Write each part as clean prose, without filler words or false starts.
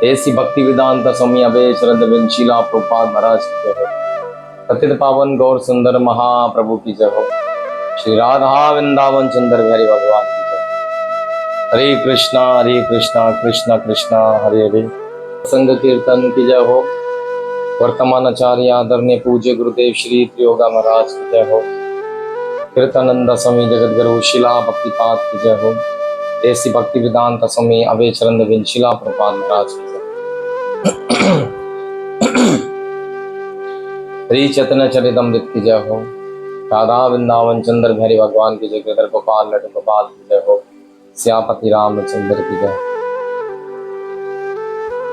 ऐसी भक्ति वेदांत स्वामी अभय शरद विंशीला प्रभुपाद महाराज की जय हो। पतित पावन गौर सुंदर महाप्रभु की जय हो। श्री राधा वृंदावन सुंदर बिहारी भगवान की जय हो। हरे कृष्णा कृष्णा कृष्णा हरे हरे। संग कीर्तन की जय हो। वर्तमान आचार्य आदरणीय पूज्य गुरुदेव श्री त्रियोगा महाराज की जय हो। कीर्तनंद स्वामी जगत गुरु शिला भक्तिपाद की जय हो। ऐसी भक्ति वेदांत स्वामी अभय चरण विंशीला प्रभुपाद महाराज की जय। श्री चैतन्य चरितमृत की जय हो। राधा वृंदावन चंद्र बिहारी भगवान की जय। गिरधर गोपाल लड्डू गोपाल की जय हो। श्यामपति रामचंद्र की जय।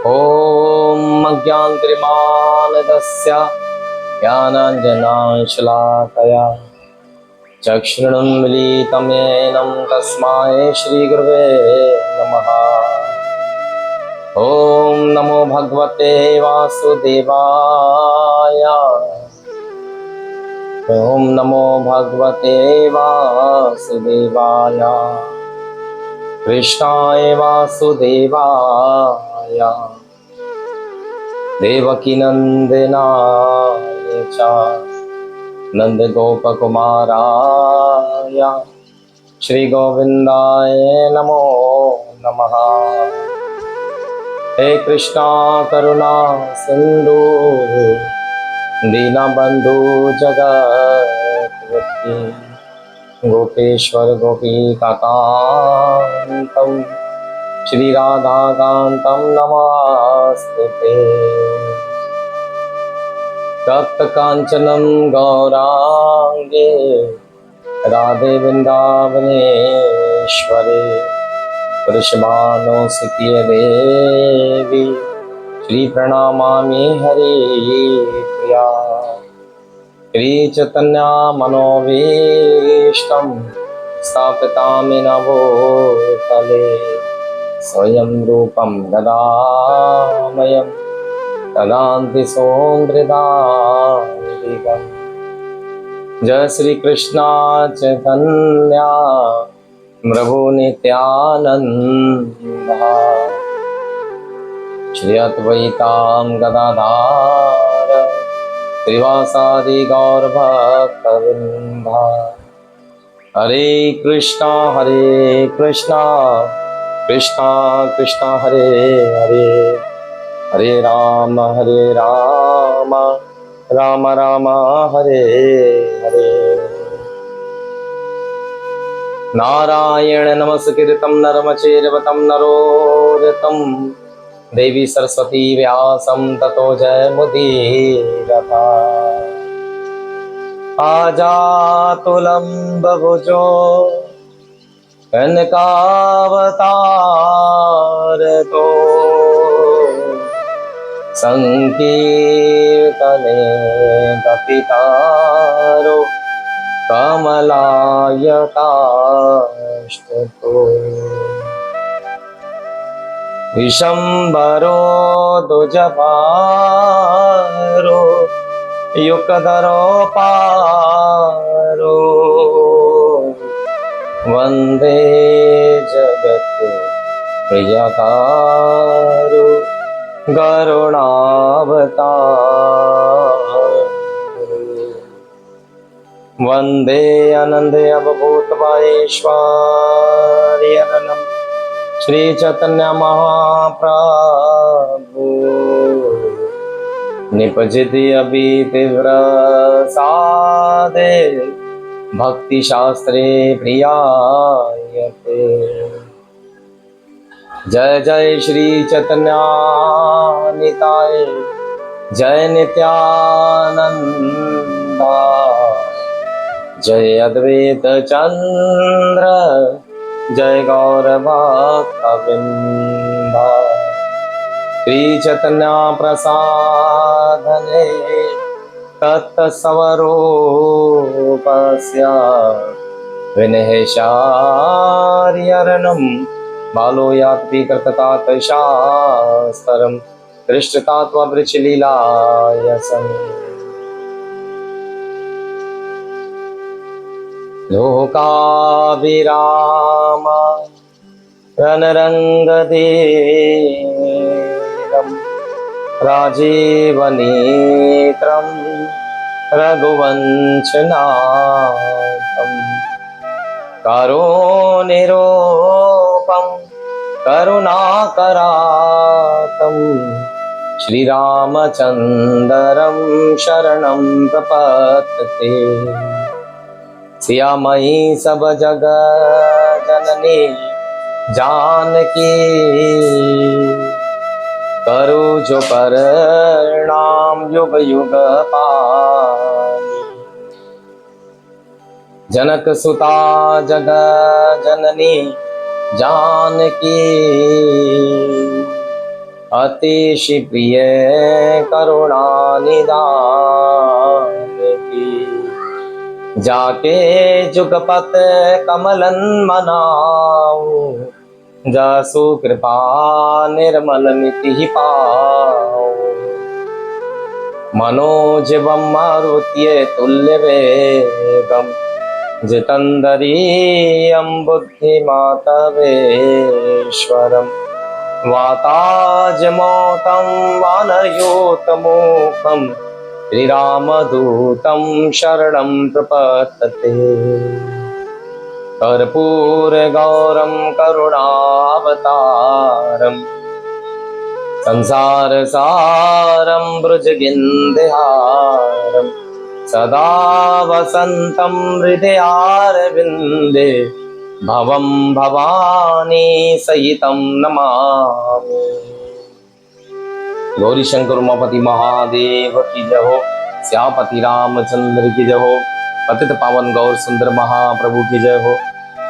ओम अज्ञानतिमिरान्धस्य ज्ञानाञ्जनशलाकया चक्षुरुन्मीलितं येन तस्मै श्रीगुरवे नमः। ओम नमो भगवते वासुदेवाय। ओम नमो भगवते वासुदेवाय। कृष्णाय वासुदेवाय देवकी नंदनाय च नंदगोपकुमाराय श्री गोविंदाय नमो नमः। हे कृष्णा करुणा सिंधु दीनबंधु जगत्पते गोपेश्वर गोपीकान्तं श्री राधाकान्तं नमस्तुते। तप्त कांचनं गौरांगे राधे वृंदावनेश्वरे वृषभानुसुते देवी श्री प्रणमामि हरे प्रिया। श्री चैतन्य मनोभीष्टं स्थापितामिन भूतले स्वयं रूपं गदामयं ददान्ति सोमृदान्तिकम्। जय श्री कृष्ण चैतन्य प्रभु नित्यानंद श्री अद्वैतां गदाधर श्रीवासादि गौरभक्तवृन्द। हरे कृष्णा कृष्णा कृष्णा हरे हरे हरे राम राम राम हरे हरे। नारायण नमस्कृतं नरं चैव नरोत्तमं देवी सरस्वती व्यासं ततो जयमुदीरता। आजातुलम्बभुजो कनकावतारतो संकीर्तने कपितारो कमलायताष्टतो। विशंबरो दुजभारो युगधरो पारो वंदे जगत् प्रियकारो गरुणावतारो। वंदे आनंदे अवभूतवाईश्वर्यनम् श्री चैतन्य महाप्रभु निपजिति अभीतिव्रसादे भक्ति शास्त्रे प्रियायते। जय जय श्री चैतन्य निताय जय नित्यानंद जय अद्वैत चंद्र जय गौर भक्तवृंद। श्री चैतन्य प्रसादने तत्सवरूपस्य विनहेशार्यरणं बालो याति कृततातशास्त्रं दृष्टतात्ववृचलीलायसम्। लोकाभिराम रणरंगदे राजीवनेत्रं रघुवंशनाथं करुणिरूपं करुणाकरातं श्रीरामचन्द्रं शरणं प्रपद्ये। सियामयी सब जग जननी जानकी, करो जो परिणाम युग युग पानी। जनक सुता जग जननी जानकी, अतिशय प्रिय करुणा निदान की। जाके जुगपत कमलन मनाऊ, जासु कृपा निर्मल मिति पाओ। मनोजवम मारुत्य तुल्य वेगम, जितंदरीयं बुद्धिमातवेश्वरम। वाताजमोतं वानरयूतमूकं, श्रीरामदूतं शरणं प्रपद्ये। कर्पूरगौरं करुणावतारं, संसारसारं भुजगेन्द्रहारं, सदा वसन्तं हृदयारविन्दे। भवं भवानी सहितं नमामि। गौरी शंकर उमापति महादेव की जय हो। श्यामपति रामचंद्र की जय हो। पतित पावन गौर सुंदर महाप्रभु की जय हो।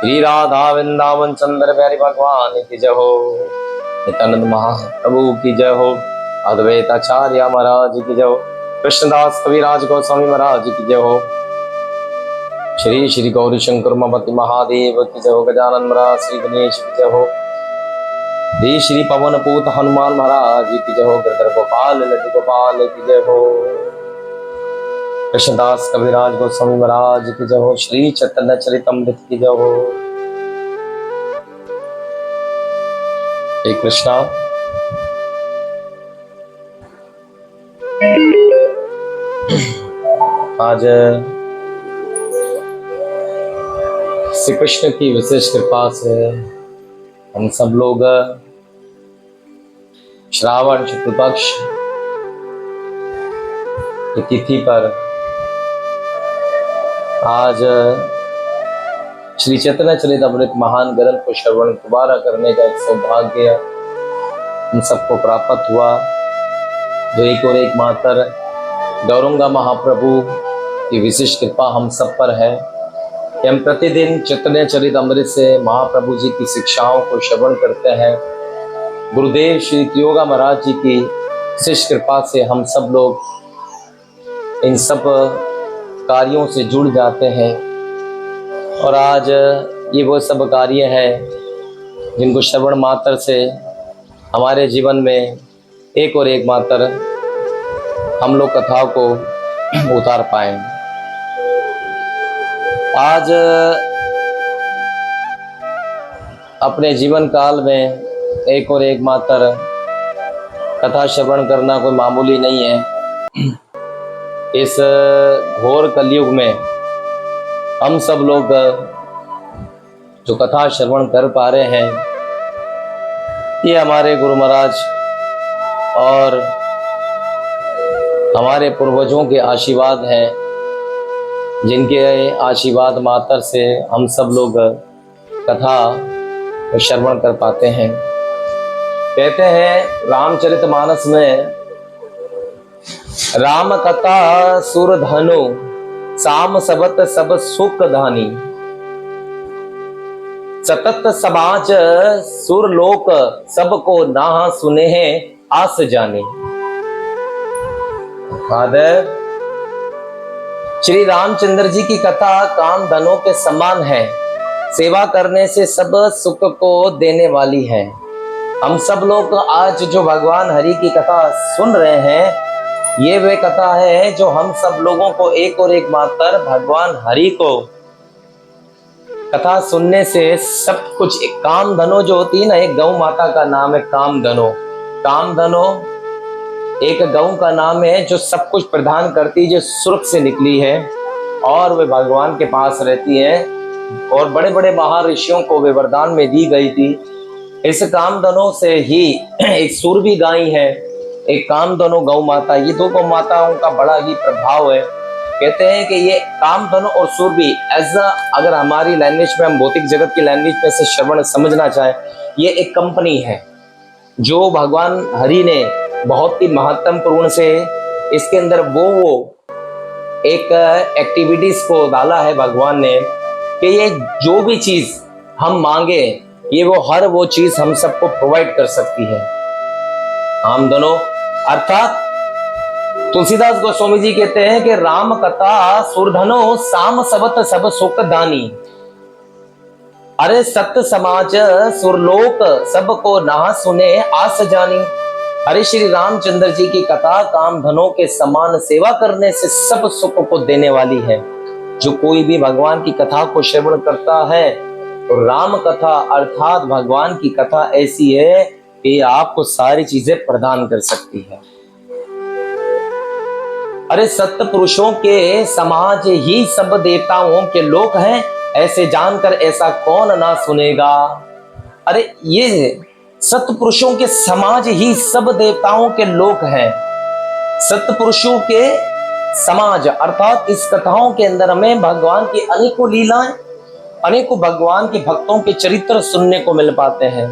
श्री राधा वृंदावन चंद्र प्यारे भगवान की जय हो। नित्यानंद महाप्रभु की जय हो। अद्वैत आचार्य महाराज की जय हो। कृष्णदास कविराज गोस्वामी महाराज की जय हो। श्री श्री गौरी शंकर उमापति महादेव की जय हो। गजानन महाराज श्री गणेश की जय हो। श्री श्री पवन पूत हनुमान महाराज की जय हो। गिरधर गोपाल लड्डू गोपाल की जय हो। कृष्णदास कविराज गोस्वामी महाराज की जय हो। श्री चैतन्य चरितमृत की जय हो। हे कृष्णा, आज श्री कृष्ण की विशेष कृपा से हम सब लोग श्रावण शुक्ल पक्ष की तिथि पर आज श्री चैतन्य चरितमृत महान ग्रंथ को श्रवण दोबारा करने का एक सौभाग्य हम सबको प्राप्त हुआ, जो एक और एक मात्र गौरंगा महाप्रभु की विशेष कृपा हम सब पर है कि हम प्रतिदिन चैतन्य चरितमृत से महाप्रभु जी की शिक्षाओं को श्रवण करते हैं। गुरुदेव श्री योगा महाराज जी की विशेष कृपा से हम सब लोग इन सब कार्यों से जुड़ जाते हैं। और आज ये वो सब कार्य है जिनको श्रवण मात्र से हमारे जीवन में एक और एक मात्र हम लोग कथाओं को उतार पाए। आज अपने जीवन काल में एक और एक मात्र कथा श्रवण करना कोई मामूली नहीं है। इस घोर कलयुग में हम सब लोग जो कथा श्रवण कर पा रहे हैं, ये हमारे गुरु महाराज और हमारे पूर्वजों के आशीर्वाद हैं, जिनके आशीर्वाद मात्र से हम सब लोग कथा श्रवण कर पाते हैं। कहते हैं रामचरितमानस में, राम कथा सुर धनु साम सबत सब सुख धानी, सतत समाज सुरलोक सबको नाह सुने हैं आस जाने। फादर श्री रामचंद्र जी की कथा काम धनों के समान है, सेवा करने से सब सुख को देने वाली है। हम सब लोग आज जो भगवान हरि की कथा सुन रहे हैं, ये वे कथा है जो हम सब लोगों को एक और एक मात्र भगवान हरि को कथा सुनने से सब कुछ, एक कामधनो जो होती है ना, एक गौ माता का नाम है कामधनो। कामधनो एक गऊ का नाम है जो सब कुछ प्रदान करती, जो स्वर्ग से निकली है और वे भगवान के पास रहती है, और बड़े बड़े महर्षियों को वे वरदान में दी गई थी। इस कामधनों से ही एक सूरबी गाय है, एक कामधनु गौ माता, ये दो गौ माताओं का बड़ा ही प्रभाव है। कहते हैं कि ये कामधनु और सूरबी, ऐसा अगर हमारी लैंग्वेज में, हम भौतिक जगत की लैंग्वेज में से श्रवण समझना चाहें, ये एक कंपनी है जो भगवान हरि ने बहुत ही महत्वपूर्ण से इसके अंदर वो एक एक्टिविटीज को डाला है भगवान ने, कि ये जो भी चीज हम मांगे ये वो चीज हम सबको प्रोवाइड कर सकती है। हम दोनों अर्थात तुलसीदास गोस्वामी जी कहते हैं कि राम कथा सुरधनो साम सबत सब सुख दानी, अरे सत्य समाज सुरलोक सबको ना सुने आस जानी। अरे श्री रामचंद्र जी की कथा कामधनों के समान सेवा करने से सब सुख को देने वाली है। जो कोई भी भगवान की कथा को श्रवण करता है तो राम कथा अर्थात भगवान की कथा ऐसी है कि आपको सारी चीजें प्रदान कर सकती है। अरे सत्य पुरुषों के समाज ही सब देवताओं के लोक हैं, ऐसे जानकर ऐसा कौन ना सुनेगा। अरे ये सत्य पुरुषों के समाज ही सब देवताओं के लोक हैं। सत्य पुरुषों के समाज अर्थात इस कथाओं के अंदर हमें भगवान की अनेकों लीलाएं, अनेकों भगवान के भक्तों के चरित्र सुनने को मिल पाते हैं।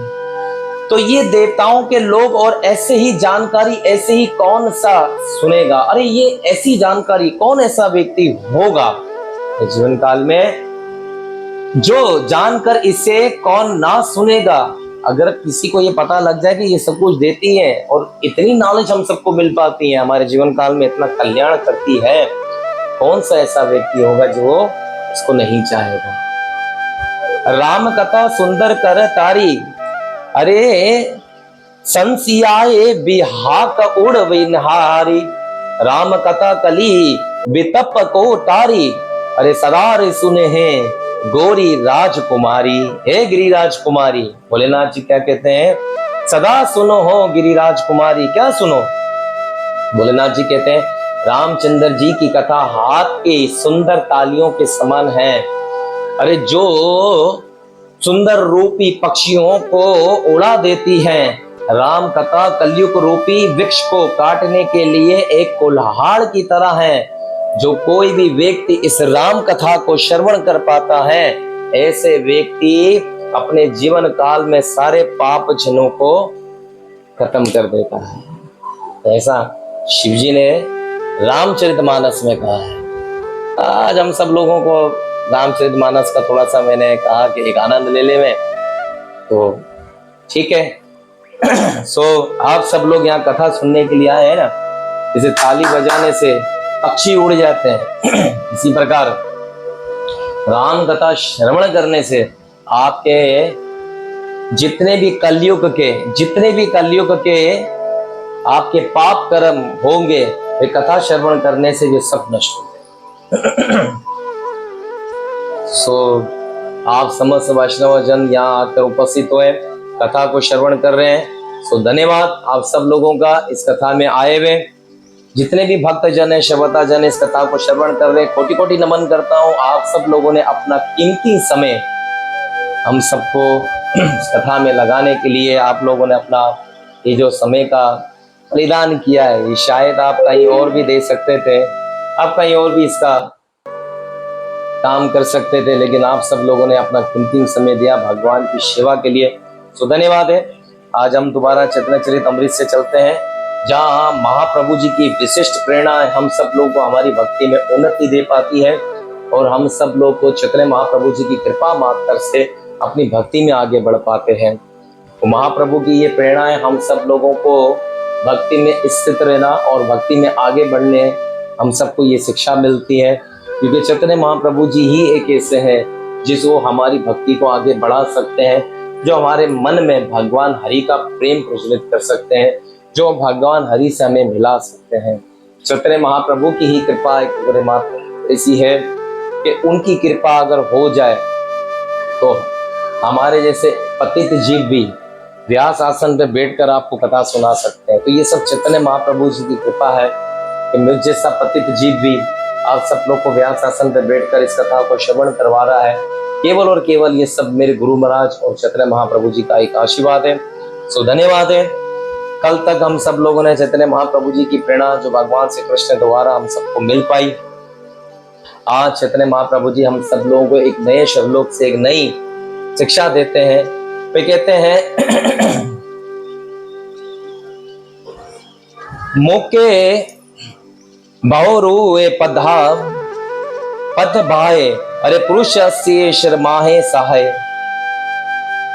तो ये देवताओं के लोग, और ऐसे ही जानकारी ऐसे ही कौन सा सुनेगा। अरे ये ऐसी जानकारी कौन ऐसा व्यक्ति होगा जीवन काल में जो जानकर इसे कौन ना सुनेगा। अगर किसी को ये पता लग जाए कि ये सब कुछ देती है और इतनी नॉलेज हम सबको मिल पाती है, हमारे जीवन काल में इतना कल्याण करती है, कौन सा ऐसा व्यक्ति होगा जो इसको नहीं चाहेगा। राम कथा सुंदर कर तारी, अरे संसियाए बिहाक उड़ विनहारी। राम कथा कली बितप को तारी, अरे सदा रे सुने हैं गोरी राजकुमारी। हे गिरिराज कुमारी, भोलेनाथ जी क्या कहते हैं, सदा सुनो हो गिरिराज कुमारी। क्या सुनो, भोलेनाथ जी कहते हैं रामचंद्र जी की कथा हाथ की सुंदर तालियों के समान है। अरे जो सुंदर रूपी पक्षियों को उड़ा देती है, राम कथा कलयुग रूपी वृक्ष को काटने के लिए एक कुल्हाड़ की तरह है। जो कोई भी व्यक्ति इस राम कथा को श्रवण कर पाता है, ऐसे व्यक्ति अपने जीवन काल में सारे पाप चिन्हों को खत्म कर देता है। ऐसा शिव जी ने रामचरितमानस में कहा है। आज हम सब लोगों को रामचरितमानस का थोड़ा सा मैंने कहा कि एक आनंद ले ले में, तो ठीक है। सो आप सब लोग यहाँ कथा सुनने के लिए आए हैं ना, इसे ताली बजाने से पक्षी उड़ जाते हैं। इसी प्रकार राम कथा श्रवण करने से आपके जितने भी कलयुग के आपके पाप कर्म होंगे, वे कथा श्रवण करने से ये सब नष्ट होंगे। सो आप समस्त वैष्णव जन यहाँ आकर उपस्थित हुए, कथा को श्रवण कर रहे हैं। सो धन्यवाद आप सब लोगों का इस कथा में आए हुए। जितने भी भक्त जन है, श्रवता जन इस कथा को श्रवण कर रहे, कोटि कोटि नमन करता हूँ। आप सब लोगों ने अपना कीमती समय हम सबको इस कथा में लगाने के लिए आप लोगों ने अपना ये जो समय का बलिदान किया है, ये शायद आप कहीं और भी दे सकते थे, आप कहीं और भी इसका काम कर सकते थे, लेकिन आप सब लोगों ने अपना कीमती समय दिया भगवान की सेवा के लिए। सो धन्यवाद है। आज हम दोबारा चैतन्यचरित अमृत से चलते हैं, जहाँ महाप्रभु जी की विशिष्ट प्रेरणा हम सब लोगों को हमारी भक्ति में उन्नति दे पाती है, और हम सब लोग को चैतन्य महाप्रभु जी की कृपा मात्र से अपनी भक्ति में आगे बढ़ पाते हैं। तो महाप्रभु की ये प्रेरणाएं हम सब लोगों को भक्ति में स्थित रहना और भक्ति में आगे बढ़ने, हम सबको ये शिक्षा मिलती है, क्योंकि चैतन्य महाप्रभु जी ही एक ऐसे हैं जिस वो हमारी भक्ति को आगे बढ़ा सकते हैं, जो हमारे मन में भगवान हरि का प्रेम प्रज्वलित कर सकते हैं, जो भगवान हरि से हमें मिला सकते हैं। चैतन्य महाप्रभु की ही कृपा एक मात्र ऐसी है कि उनकी कृपा अगर हो जाए तो हमारे जैसे पतित जीव भी व्यास आसन पे बैठकर आपको कथा सुना सकते हैं। तो ये सब चैतन्य महाप्रभु जी की कृपा है कि मुझ जैसा पतित जीव भी आप सब लोग को व्यास आसन पे बैठकर इस कथा को श्रवण करवा रहा है। केवल और केवल ये सब मेरे गुरु महाराज और चैतन्य महाप्रभु जी का एक आशीर्वाद है। सो धन्यवाद है। कल तक हम सब लोगों ने चैतन्य महाप्रभु जी की प्रेरणा जो भगवान श्री कृष्ण द्वारा हम सबको मिल पाई, आज चैतन्य महाप्रभु जी हम सब लोगों को एक नए श्लोक से एक नई शिक्षा देते हैं। वे कहते हैं मोके बहुरुए पधा पद भाए अरे पुरुष से शर्माहे सहाय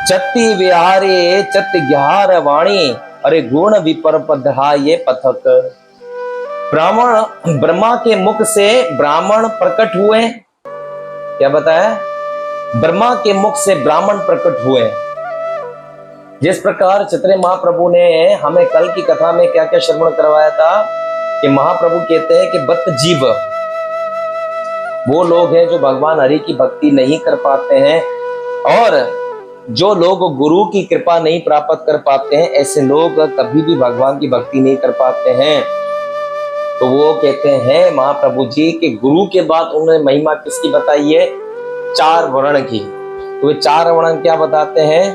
चत्ति विहारे चत ग्यार वाणी अरे गुण विपर पधाये पथक। ब्राह्मण ब्रह्मा के मुख से ब्राह्मण प्रकट हुए। क्या बताया? ब्रह्मा के मुख से ब्राह्मण प्रकट हुए। जिस प्रकार चैतन्य महाप्रभु ने हमें कल की कथा में क्या क्या श्रवण करवाया था कि महाप्रभु कहते हैं कि बद्ध जीव वो लोग हैं जो भगवान हरि की भक्ति नहीं कर पाते हैं, और जो लोग गुरु की कृपा नहीं प्राप्त कर पाते हैं ऐसे लोग कभी भी भगवान की भक्ति नहीं कर पाते हैं। तो वो कहते हैं महाप्रभु जी कि गुरु के बाद उन्होंने महिमा किसकी बताई है? 4 वर्ण की। तो वे 4 वर्ण क्या बताते हैं?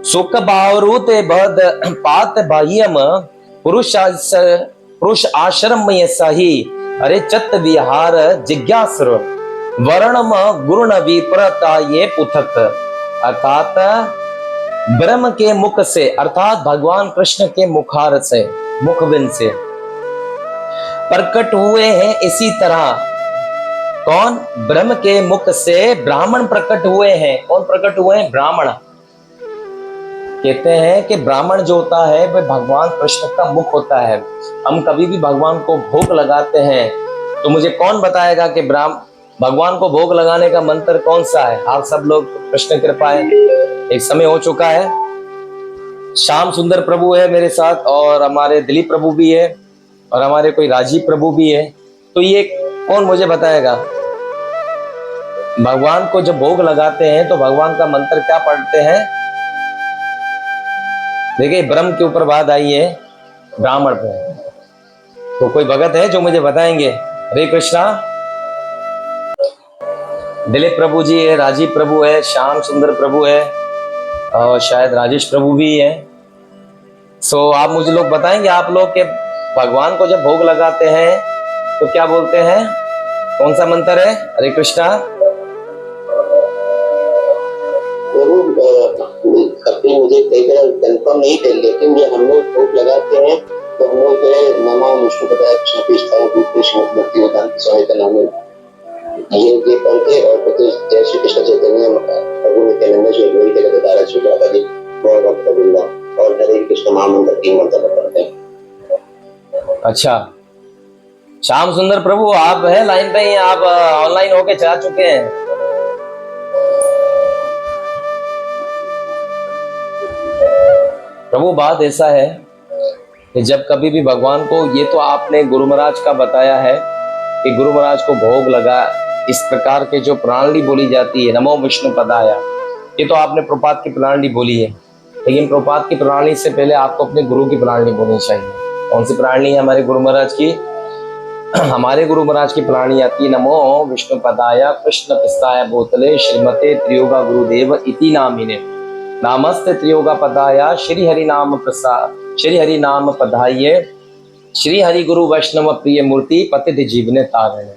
सुख बावरूत बद पात बाह्यम पुरुष आश्रम सही अरे चत विहार जिज्ञासुर वर्णम गुरुण विपरता ये पुथक। अर्थात ब्रह्म के मुख से, अर्थात भगवान कृष्ण के मुखार से, मुखबिंद से प्रकट हुए हैं। इसी तरह कौन? ब्रह्म के मुख से ब्राह्मण प्रकट हुए हैं। कौन प्रकट हुए हैं? ब्राह्मण। कहते हैं कि ब्राह्मण जो होता है वह भगवान कृष्ण का मुख होता है। हम कभी भी भगवान को भोग लगाते हैं तो मुझे कौन बताएगा कि भगवान को भोग लगाने का मंत्र कौन सा है? आप सब लोग कृष्ण कृपा है। एक समय हो चुका है, श्याम सुंदर प्रभु है मेरे साथ, और हमारे दिलीप प्रभु भी है, और हमारे कोई राजीव प्रभु भी है। तो ये कौन मुझे बताएगा? भगवान को जब भोग लगाते हैं तो भगवान का मंत्र क्या पढ़ते हैं? देखिए ब्रह्म के ऊपर बात आई है, ब्राह्मण पे। तो कोई भगत है जो मुझे बताएंगे? हरे कृष्णा। दिलीप प्रभु जी है, राजीव प्रभु है, श्याम सुंदर प्रभु है, और शायद राजेश प्रभु भी है। सो आप मुझे लोग बताएंगे, आप लोग के भगवान को जब भोग लगाते हैं तो क्या बोलते हैं? कौन सा मंत्र है? हरे कृष्णा। कभी मुझे कंफर्म नहीं थे, लेकिन जब हम लोग भोग लगाते हैं तो हम लोग नमो विष्णु पदाय कृष्ण कृष्ण कृष्ण भक्ति वेदांत स्वामी का नाम ये पढ़ के, और तो जय श्री कृष्ण चैतन्य प्रभु नित्यानंद श्री अद्वैत गदाधर श्री राधाजी गौर भक्त वृंदा और हरे कृष्ण महामंत्र 3 मंत्र पढ़ते हैं। अच्छा, श्याम सुंदर प्रभु आप है लाइन पे ही? आप ऑनलाइन होके जा चुके हैं? प्रभु बात ऐसा है कि जब कभी भी भगवान को, ये तो आपने गुरु महाराज का बताया है कि गुरु महाराज को भोग लगा, इस प्रकार के जो प्रणाली बोली जाती है नमो विष्णु पदाया, ये तो आपने प्रपात की प्रणाली बोली है। लेकिन प्रपात की प्रणाली से पहले आपको अपने गुरु की प्रणाली बोलनी चाहिए। कौन सी प्रणाली है हमारे गुरु महाराज की? हमारे गुरु महाराज की प्रणाली आती है नमो विष्णु पदाया कृष्ण पिस्ताय बोतले श्रीमते त्रियोगा गुरुदेव इति नामिने नामस्ते त्रियोगा पदाया श्री हरि नाम प्रसाद श्री हरि नाम पधाइये श्री हरि गुरु वैष्णव प्रिय मूर्ति पतित जीवने तारणे।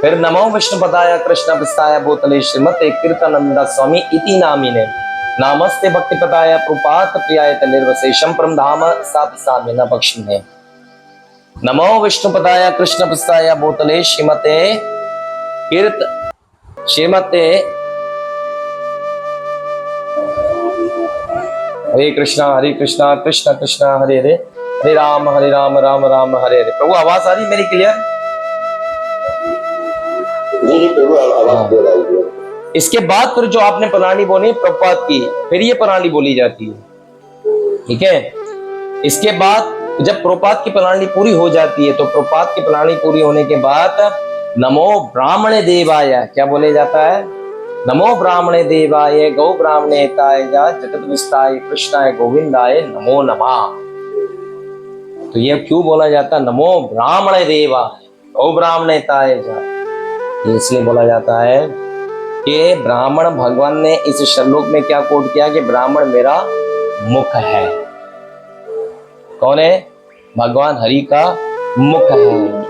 फिर नमो विष्णु पदाया कृष्ण पिस्ताय बोतले श्रीमते कीर्तनंदा स्वामी इति नामिने नामस्ते भक्ति पदाया प्रपात प्रियाय निर्वशेषम परम धाम सापिसामे न बख्शिने। नमो विष्णु पदाया कृष्ण पिस्ताय बोतले श्रीमते हरे कृष्णा कृष्ण कृष्ण हरे हरे हरे राम राम राम हरे हरे। प्रभु आवाज आ रही मेरी क्लियर? जी प्रभु आवाज दे रहा है। इसके बाद फिर जो आपने प्रणाली बोली प्रपात की, फिर ये प्रणाली बोली जाती है, ठीक है। इसके बाद जब प्रपात की प्रणाली पूरी हो जाती है तो प्रपात की प्रणाली पूरी होने के बाद नमो ब्राह्मण देवाय क्या बोले जाता है? नमो ब्राह्मणे देवाय गौ ब्राह्मणेताय जगत विस्ताय कृष्णाय गोविंदाय नमो नमः। तो ये क्यों बोला जाता है नमो ब्राह्मणे देवाय गौ ब्राह्मणेताय ये इसलिए बोला जाता है कि ब्राह्मण, भगवान ने इस श्लोक में क्या कोट किया कि ब्राह्मण मेरा मुख है। कौन है? भगवान हरि का मुख है।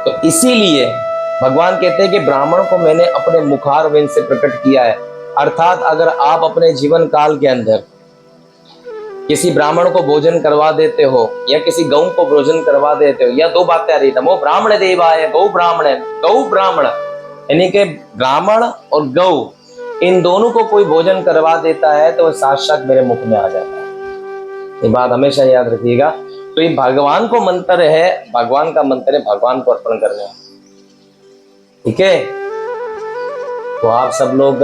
तो इसीलिए भगवान कहते हैं कि ब्राह्मण को मैंने अपने मुखारविंद से प्रकट किया है। अर्थात अगर आप अपने जीवन काल के अंदर किसी ब्राह्मण को भोजन करवा देते हो या किसी गौ को भोजन करवा देते हो, या दो बातें आ रही, नमो ब्राह्मण देवाय गौ ब्राह्मण, गौ ब्राह्मण यानी कि ब्राह्मण और गौ, इन दोनों को कोई भोजन करवा देता है तो वह साक्षात मेरे मुख में आ जाता है। ये बात हमेशा याद रखिएगा। तो ये भगवान को मंत्र है, भगवान का मंत्र है, भगवान को अर्पण करने का। ठीक है, तो आप सब लोग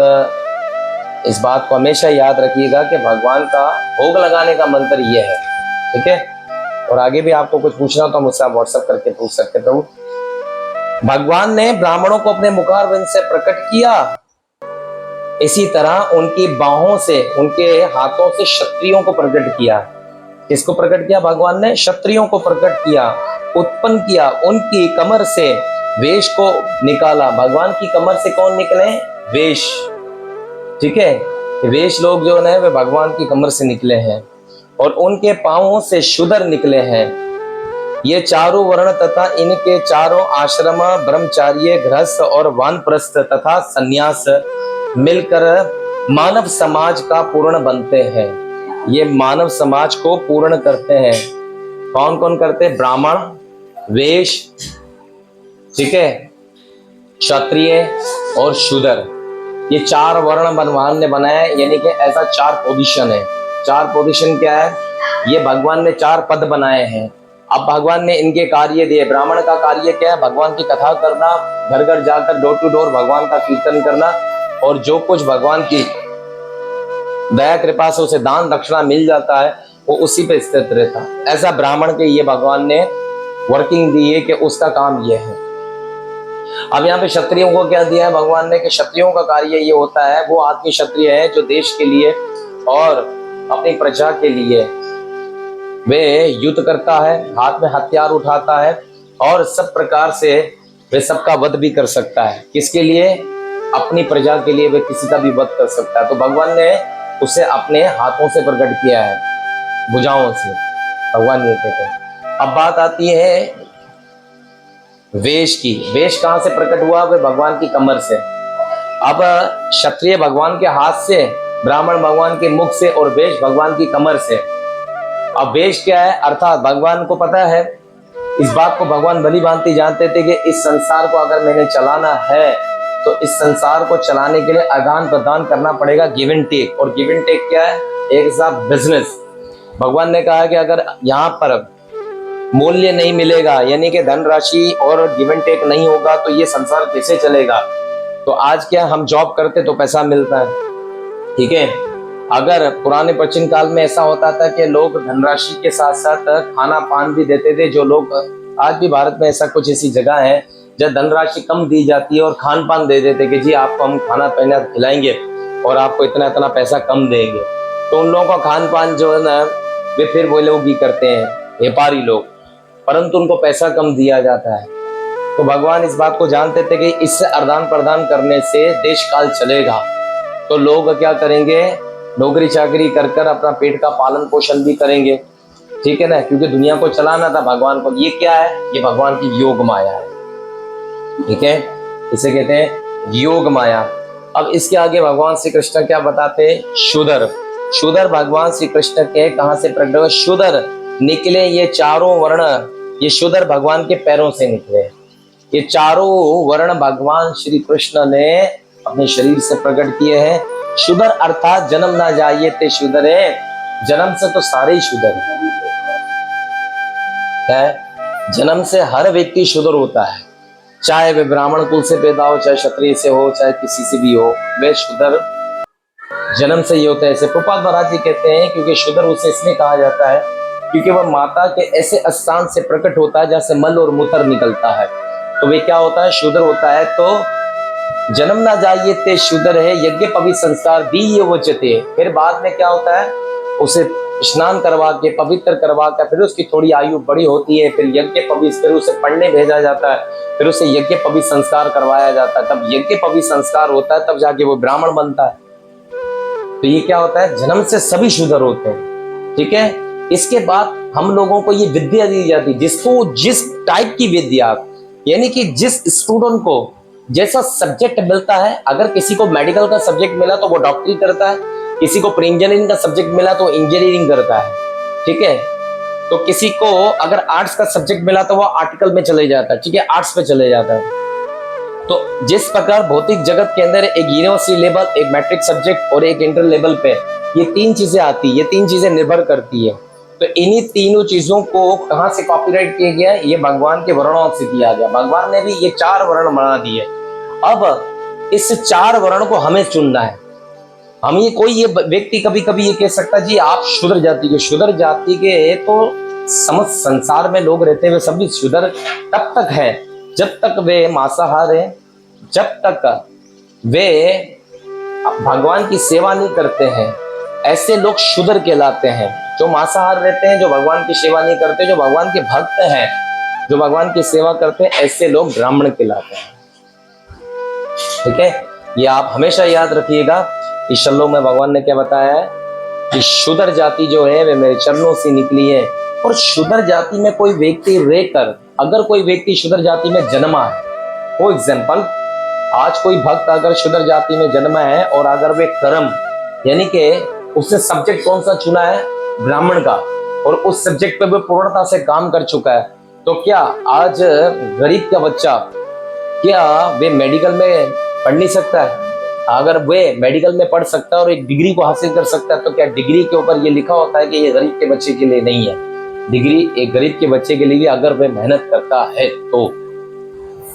इस बात को हमेशा याद रखिएगा कि भगवान का भोग लगाने का मंत्र ये है। ठीक है, और आगे भी आपको कुछ पूछना हो तो मुझसे आप व्हाट्सएप करके पूछ सकते हैं। प्रभु भगवान ने ब्राह्मणों को अपने मुखारविंद से प्रकट किया, इसी तरह उनकी बाहों से, उनके हाथों से क्षत्रियों को प्रकट किया। किसको प्रकट किया? भगवान ने क्षत्रियों को प्रकट किया, उत्पन्न किया। उनकी कमर से वेश को निकाला। भगवान की कमर से कौन निकले? वेश। ठीक है, वेश लोग जो है वे भगवान की कमर से निकले हैं, और उनके पांवों से शूद्र निकले हैं। ये चारों वर्ण तथा इनके चारों आश्रम, ब्रह्मचार्य, गृहस्थ और वानप्रस्थ तथा सन्यास मिलकर मानव समाज का पूर्ण बनते हैं। ये मानव समाज को पूर्ण करते हैं। कौन कौन करते? ब्राह्मण, वेश, ठीक है, क्षत्रिय और शूद्र। ये चार वर्ण भगवान ने बनाया, यानी कि ऐसा चार पोजीशन है। चार पोजीशन क्या है? ये भगवान ने चार पद बनाए हैं। अब भगवान ने इनके कार्य दिए। ब्राह्मण का कार्य क्या है? भगवान की कथा करना, घर घर जाकर डोर टू डोर भगवान का कीर्तन करना, और जो कुछ भगवान की दया कृपा से उसे दान दक्षिणा मिल जाता है वो उसी पे स्थित रहता। ऐसा ब्राह्मण के ये भगवान ने वर्किंग दी है कि उसका काम ये है। अब यहाँ पे क्षत्रियों को क्या दिया है भगवान ने कि क्षत्रियों का कार्य ये होता है, वो आदमी क्षत्रिय है जो देश के लिए और अपनी प्रजा के लिए वे युद्ध करता है, हाथ में हथियार उठाता है, और सब प्रकार से वे सबका वध भी कर सकता है। किसके लिए? अपनी प्रजा के लिए वे किसी का भी वध कर सकता है। तो भगवान ने उसे अपने हाथों से प्रकट किया है, भुजाओं से। भगवान ये कहते हैं। अब बात आती है वेश की। वेश कहां से प्रकट हुआ? वे भगवान की कमर से। अब क्षत्रिय भगवान के हाथ से, ब्राह्मण भगवान के मुख से, और वेश भगवान की कमर से। अब वेश क्या है? अर्थात भगवान को पता है, इस बात को भगवान भली भांति जानते थे कि इस संसार को अगर मैंने चलाना है तो इस संसार को चलाने के लिए आदान प्रदान करना पड़ेगा, गिव एंड टेक। और गिव एंड टेक क्या है? एक साथ बिजनेस। भगवान ने कहा कि अगर यहाँ पर मूल्य नहीं मिलेगा, यानी कि धनराशि और गिव एंड टेक नहीं होगा, तो ये संसार कैसे चलेगा? तो आज क्या हम जॉब करते तो पैसा मिलता है, ठीक है। अगर पुराने प्राचीन काल में ऐसा होता था कि लोग धनराशि के साथ साथ खाना पान भी देते थे। जो लोग आज भी भारत में ऐसा कुछ ऐसी जगह है जब धनराशि कम दी जाती है और खान पान दे देते कि जी आपको हम खाना पीना खिलाएंगे और आपको इतना इतना पैसा कम देंगे। तो उन लोगों का खान पान जो है ना वे फिर वो लोग ही करते हैं, व्यापारी लोग, परंतु उनको पैसा कम दिया जाता है। तो भगवान इस बात को जानते थे कि इससे आदान प्रदान करने से देश काल चलेगा। तो लोग क्या करेंगे? नौकरी चाकरी कर कर अपना पेट का पालन पोषण भी करेंगे, ठीक है ना, क्योंकि दुनिया को चलाना था भगवान को। ये क्या है? ये भगवान की योग माया है, ठीक है, इसे कहते हैं योग माया। अब इसके आगे भगवान श्री कृष्ण क्या बताते हैं? शूद्र। शूद्र भगवान श्री कृष्ण के कहां से प्रकट हुए? शूद्र निकले। ये चारों वर्ण, ये शूद्र भगवान के पैरों से निकले। ये चारों वर्ण भगवान श्री कृष्ण ने अपने शरीर से प्रकट किए हैं। शूद्र अर्थात जन्म ना जाइए थे शूद्र है, जन्म से तो सारे ही शूद्र है। जन्म से हर व्यक्ति शूद्र होता है, चाहे वे ब्राह्मण कुल से पैदा हो, चाहे क्षत्रिय से हो, चाहे किसी से भी हो, वे शूद्र जन्म से ही होते हैं। ऐसे प्रभुपाद महाराज जी कहते हैं क्योंकि शूद्र उसे इसलिए कहा जाता है क्योंकि वह माता के ऐसे स्थान से प्रकट होता है जहां से मल और मूत्र निकलता है। तो वे क्या होता है? शूद्र होता है। तो जन्म ना जाइए ते शूद्र है, यज्ञ पवित्र संस्कार दी ये वचते। फिर बाद में क्या होता है, उसे स्नान करवा के पवित्र करवा के फिर उसकी थोड़ी आयु बड़ी होती है, फिर यज्ञ पवित्र, फिर उसे पढ़ने भेजा जाता है, फिर उसे यज्ञ पवित्र संस्कार करवाया जाता है, तब यज्ञ पवित्र संस्कार होता है, तब जाके वो ब्राह्मण बनता है। तो ये क्या होता है, जन्म से सभी शूद्र होते हैं, ठीक है। इसके बाद हम लोगों को ये विद्या दी जाती है, जिसको जिस टाइप की विद्या, यानी कि जिस स्टूडेंट को जैसा सब्जेक्ट मिलता है। अगर किसी को मेडिकल का सब्जेक्ट मिला तो वो डॉक्टरी करता है, किसी को प्री इंजीनियरिंग का सब्जेक्ट मिला तो इंजीनियरिंग करता है, ठीक है। तो किसी को अगर आर्ट्स का सब्जेक्ट मिला तो वो आर्टिकल में चले जाता है, ठीक है, आर्ट्स पे चले जाता है। तो जिस प्रकार भौतिक जगत के अंदर एक यूनिवर्सिटी लेवल, एक मैट्रिक सब्जेक्ट और एक इंटर लेवल पे ये तीन चीजें आती है, ये तीन चीजें निर्भर करती है। तो इन्हीं तीनों चीजों को कहां से कॉपीराइट किया गया, ये भगवान के वर्णों से किया गया। भगवान ने भी ये 4 वर्ण बना दिए। अब इस 4 वर्ण को हमें चुनना है। हम ये कोई ये व्यक्ति कभी कभी ये कह सकता जी आप शूद्र जाति के, शूद्र जाति के तो समस्त संसार में लोग रहते हैं वे सभी शूद्र तब तक है जब तक वे मांसाहार है, जब तक वे भगवान की सेवा नहीं करते हैं, ऐसे लोग शूद्र कहलाते हैं। जो मांसाहार रहते हैं, जो भगवान की सेवा नहीं करते, जो भगवान के भक्त हैं, जो भगवान की सेवा करते हैं, ऐसे लोग ब्राह्मण कहलाते हैं, ठीक है। ये आप हमेशा याद रखिएगा। इस श्लोक में भगवान ने क्या बताया है कि शूद्र जाति जो है वे मेरे चरणों से निकली है। और शूद्र जाति में कोई व्यक्ति रहकर, अगर कोई व्यक्ति शूद्र जाति में जन्मा है, फॉर एग्जाम्पल आज कोई भक्त अगर शूद्र जाति में जन्मा है और अगर वे कर्म, यानी कि उसने सब्जेक्ट कौन सा चुना है, ब्राह्मण का, और उस सब्जेक्ट पे वो पूर्णता से काम कर चुका है, तो क्या आज गरीब का बच्चा क्या वे मेडिकल में पढ़ नहीं सकता है? अगर वे मेडिकल में पढ़ सकता है और एक डिग्री को हासिल कर सकता है, तो क्या डिग्री के ऊपर ये लिखा होता है कि ये गरीब के बच्चे के लिए नहीं है? डिग्री एक गरीब के बच्चे के लिए भी अगर वे मेहनत करता है तो,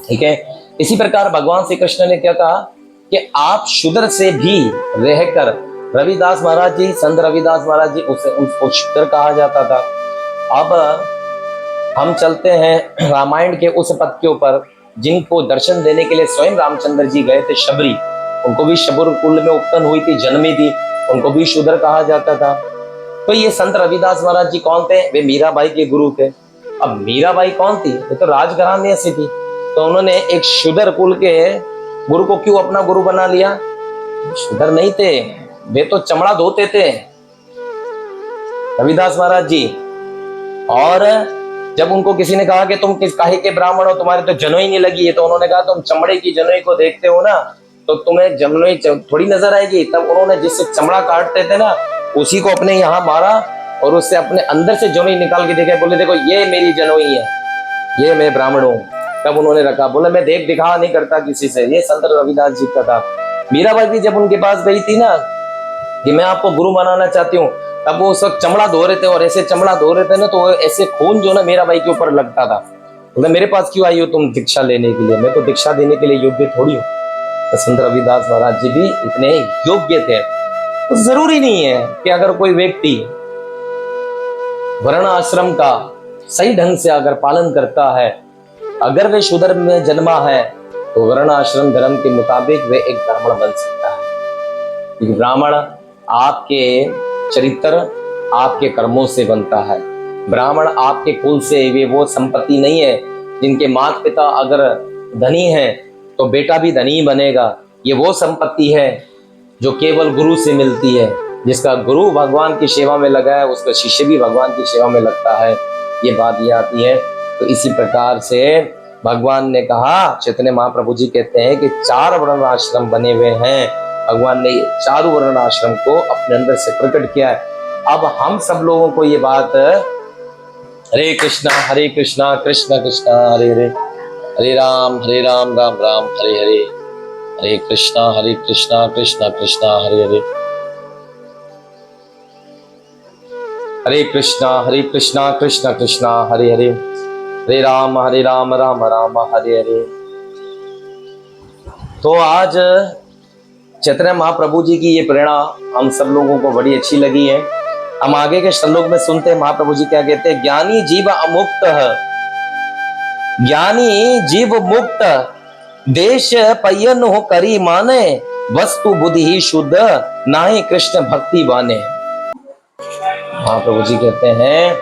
ठीक है। इसी प्रकार भगवान श्री कृष्ण ने क्या कहा कि आप शूद्र से भी रहकर, रविदास महाराज जी, संत रविदास महाराज जी, उनको शूद्र कहा जाता था। अब हम चलते हैं रामायण के उस पद के ऊपर जिनको दर्शन देने के लिए स्वयं रामचंद्र जी गए थे, शबरी, उनको भी शबुर कुल में उत्पन्न हुई थी, जन्मी थी, उनको भी शूद्र कहा जाता था। तो ये संत रविदास महाराज जी कौन थे? वे मीराबाई के गुरु थे। अब मीराबाई कौन थी? ये तो राजघराने से थी, तो उन्होंने एक शूद्र कुल के गुरु को क्यों अपना गुरु बना लिया? शूद्र नहीं थे, वे तो चमड़ा धोते थे रविदास महाराज जी। और जब उनको किसी ने कहा कि तुम किस काहे के ब्राह्मण हो, तुम्हारे तो जनोई नहीं लगी है, तो उन्होंने कहा तुम चमड़े की जनोई को देखते हो ना, तो तुम्हें जनोई थोड़ी नजर आएगी। तब उन्होंने जिससे चमड़ा काटते थे ना, उसी को अपने यहाँ मारा और उससे अपने अंदर से जनोई निकाल के देखा, बोले देखो ये मेरी जनोई है, ये मैं ब्राह्मण हूँ। तब उन्होंने रखा, बोले मैं देख दिखा नहीं करता किसी से। ये संत रविदास जी का था। मीराबाई भी जब उनके पास गई थी ना कि मैं आपको गुरु बनाना चाहती हूँ, तब वो उस वक्त चमड़ा धो रहे थे, और ऐसे चमड़ा धो रहे थे ना, तो ऐसे खून जो ना मीराबाई के ऊपर लगता था। बोले मेरे पास क्यों आई हो तुम दीक्षा लेने के लिए? मैं तो दीक्षा देने के लिए योग्य थोड़ी हूँ। तो संत रविदास महाराज जी भी इतने योग्य थे। तो जरूरी नहीं है कि अगर कोई व्यक्ति वर्ण आश्रम का सही ढंग से अगर पालन करता है, अगर वे शूद्र में जन्मा है, तो वर्ण आश्रम धर्म के मुताबिक वे एक ब्राह्मण बन सकता है। क्योंकि ब्राह्मण आपके चरित्र, आपके कर्मों से बनता है। ब्राह्मण आपके कुल से, वे वो संपत्ति नहीं है जिनके माता पिता अगर धनी हैं तो बेटा भी धनी बनेगा। ये वो संपत्ति है जो केवल गुरु से मिलती है। जिसका गुरु भगवान की सेवा में लगा है, उसका शिष्य भी भगवान की सेवा में लगता है। ये बात ये आती है। तो इसी प्रकार से भगवान ने कहा, चैतन्य महाप्रभु जी कहते हैं कि 4 वर्ण आश्रम बने हुए हैं। भगवान ने 4 वर्ण आश्रम को अपने अंदर से प्रकट किया है। अब हम सब लोगों को ये बात, हरे कृष्णा कृष्ण कृष्ण हरे हरे, हरे राम राम राम हरे हरे, हरे कृष्णा कृष्ण कृष्ण हरे हरे, हरे कृष्णा कृष्ण कृष्ण हरे हरे, हरे राम राम राम हरे हरे। तो आज चैतन्य महाप्रभु जी की ये प्रेरणा हम सब लोगों को बड़ी अच्छी लगी है। हम आगे के श्लोक में सुनते हैं महाप्रभु जी क्या कहते हैं। ज्ञानी जीव अमुक्त, ज्ञानी जीव मुक्त देश पयन हो करी माने, वस्तु बुद्धि ही शुद्ध, नाहि कृष्ण भक्ति बाने। महाप्रभु जी कहते हैं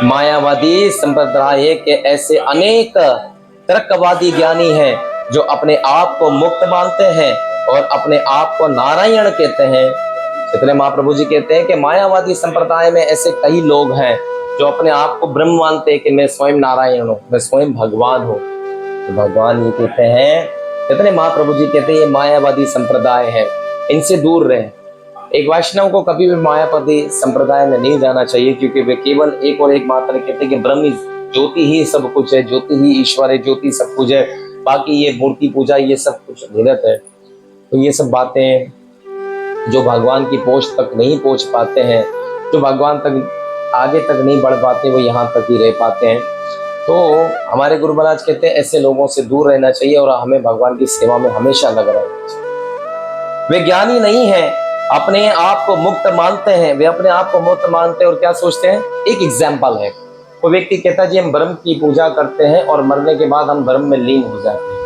मायावादी संप्रदाय के ऐसे अनेक तर्कवादी ज्ञानी हैं जो अपने आप को मुक्त मानते हैं और अपने आप को नारायण कहते हैं। इसलिए महाप्रभु जी कहते हैं कि मायावादी संप्रदाय में ऐसे कई लोग हैं जो अपने आप को ब्रह्म मानते हैं कि मैं स्वयं नारायण हूं, मैं स्वयं भगवान हूं। तो भगवान ये कहते हैं, कितने महाप्रभु जी कहते हैं ये मायावादी संप्रदाय है, इनसे दूर रहे। एक वैष्णव को कभी भी मायावादी संप्रदाय में नहीं जाना चाहिए, क्योंकि वे केवल एक और एक मात्र कहते हैं कि ब्रह्म ज्योति ही सब कुछ है, ज्योति ही ईश्वर है, ज्योति सब कुछ है, बाकी ये मूर्ति पूजा ये सब कुछ गलत है। तो ये सब बातें जो भगवान की पहुंच तक नहीं पहुंच पाते हैं, जो भगवान तक आगे तक नहीं बढ़ पाते, वो यहाँ तक ही रह पाते हैं। तो हमारे गुरु महाराज कहते हैं ऐसे लोगों से दूर रहना चाहिए और हमें भगवान की सेवा में हमेशा लगा रहना चाहिए। वे ज्ञानी नहीं है, अपने आप को मुक्त मानते हैं, वे अपने आप को मुक्त मानते हैं और क्या सोचते हैं। एक एग्जाम्पल है, वो व्यक्ति कहता है जी हम ब्रह्म की पूजा करते हैं और मरने के बाद हम ब्रह्म में लीन हो जाते हैं।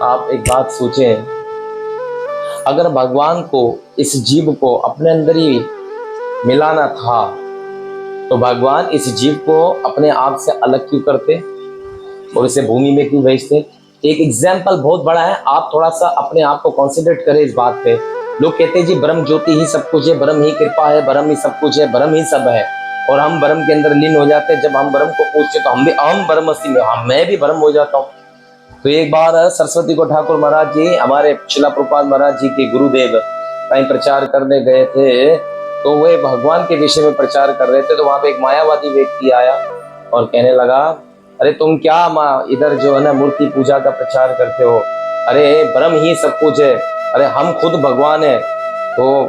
आप एक बात सोचें, अगर भगवान को इस जीव को अपने अंदर ही मिलाना था तो भगवान इस जीव को अपने आप से अलग क्यों करते और इसे भूमि में क्यों भेजते। एक एग्जाम्पल बहुत बड़ा है, आप थोड़ा सा अपने आप को कॉन्सेंट्रेट करें इस बात पे। लोग कहते हैं जी ब्रह्म ज्योति ही सब कुछ है, ब्रह्म ही कृपा है, ब्रह्म ही सब कुछ है, ब्रह्म ही सब है, और हम ब्रह्म के अंदर लीन हो जाते हैं। जब हम ब्रह्म को पूछते तो हम भी अहम ब्रह्मस्मि में, मैं भी ब्रह्म हो जाता हूँ। तो एक बार सरस्वती को ठाकुर महाराज जी हमारे शिला प्रभुपाद महाराज जी के गुरुदेव कहीं प्रचार करने गए थे, तो वे भगवान के विषय में प्रचार कर रहे थे। तो वहां पे एक मायावादी व्यक्ति आया और कहने लगा, अरे तुम क्या इधर जो है ना मूर्ति पूजा का प्रचार करते हो, अरे ब्रह्म ही सब कुछ है, अरे हम खुद भगवान है। तो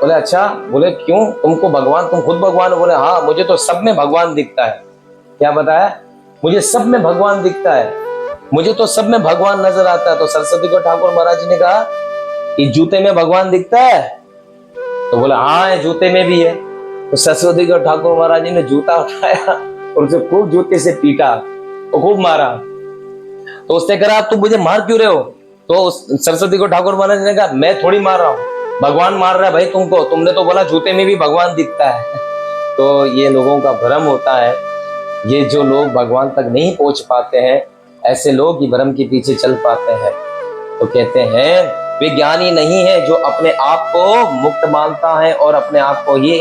बोले अच्छा, बोले क्यों, तुमको भगवान, तुम खुद भगवान हो? बोले हाँ, मुझे तो सब में भगवान दिखता है। क्या बताया, मुझे सब में भगवान दिखता है, मुझे तो सब में भगवान नजर आता है। तो सरस्वती को ठाकुर महाराज जी ने कहा कि जूते में भगवान दिखता है? तो बोला हाँ जूते में भी है। तो सरस्वती को ठाकुर महाराज जी ने जूता उठाया और उसे खूब जूते से पीटा और खूब मारा। तो उसने कहा तुम मुझे मार क्यों रहे हो? तो सरस्वती को ठाकुर महाराज ने कहा मैं थोड़ी मार रहा हूँ, भगवान मार रहा है भाई तुमको, तुमने तो बोला जूते में भी भगवान दिखता है। तो ये लोगों का भ्रम होता है। ये जो लोग भगवान तक नहीं पहुंच पाते हैं, ऐसे लोग ही भ्रम के पीछे चल पाते हैं। तो कहते हैं वे ज्ञानी नहीं है जो अपने आप को मुक्त मानता है और अपने आप को ही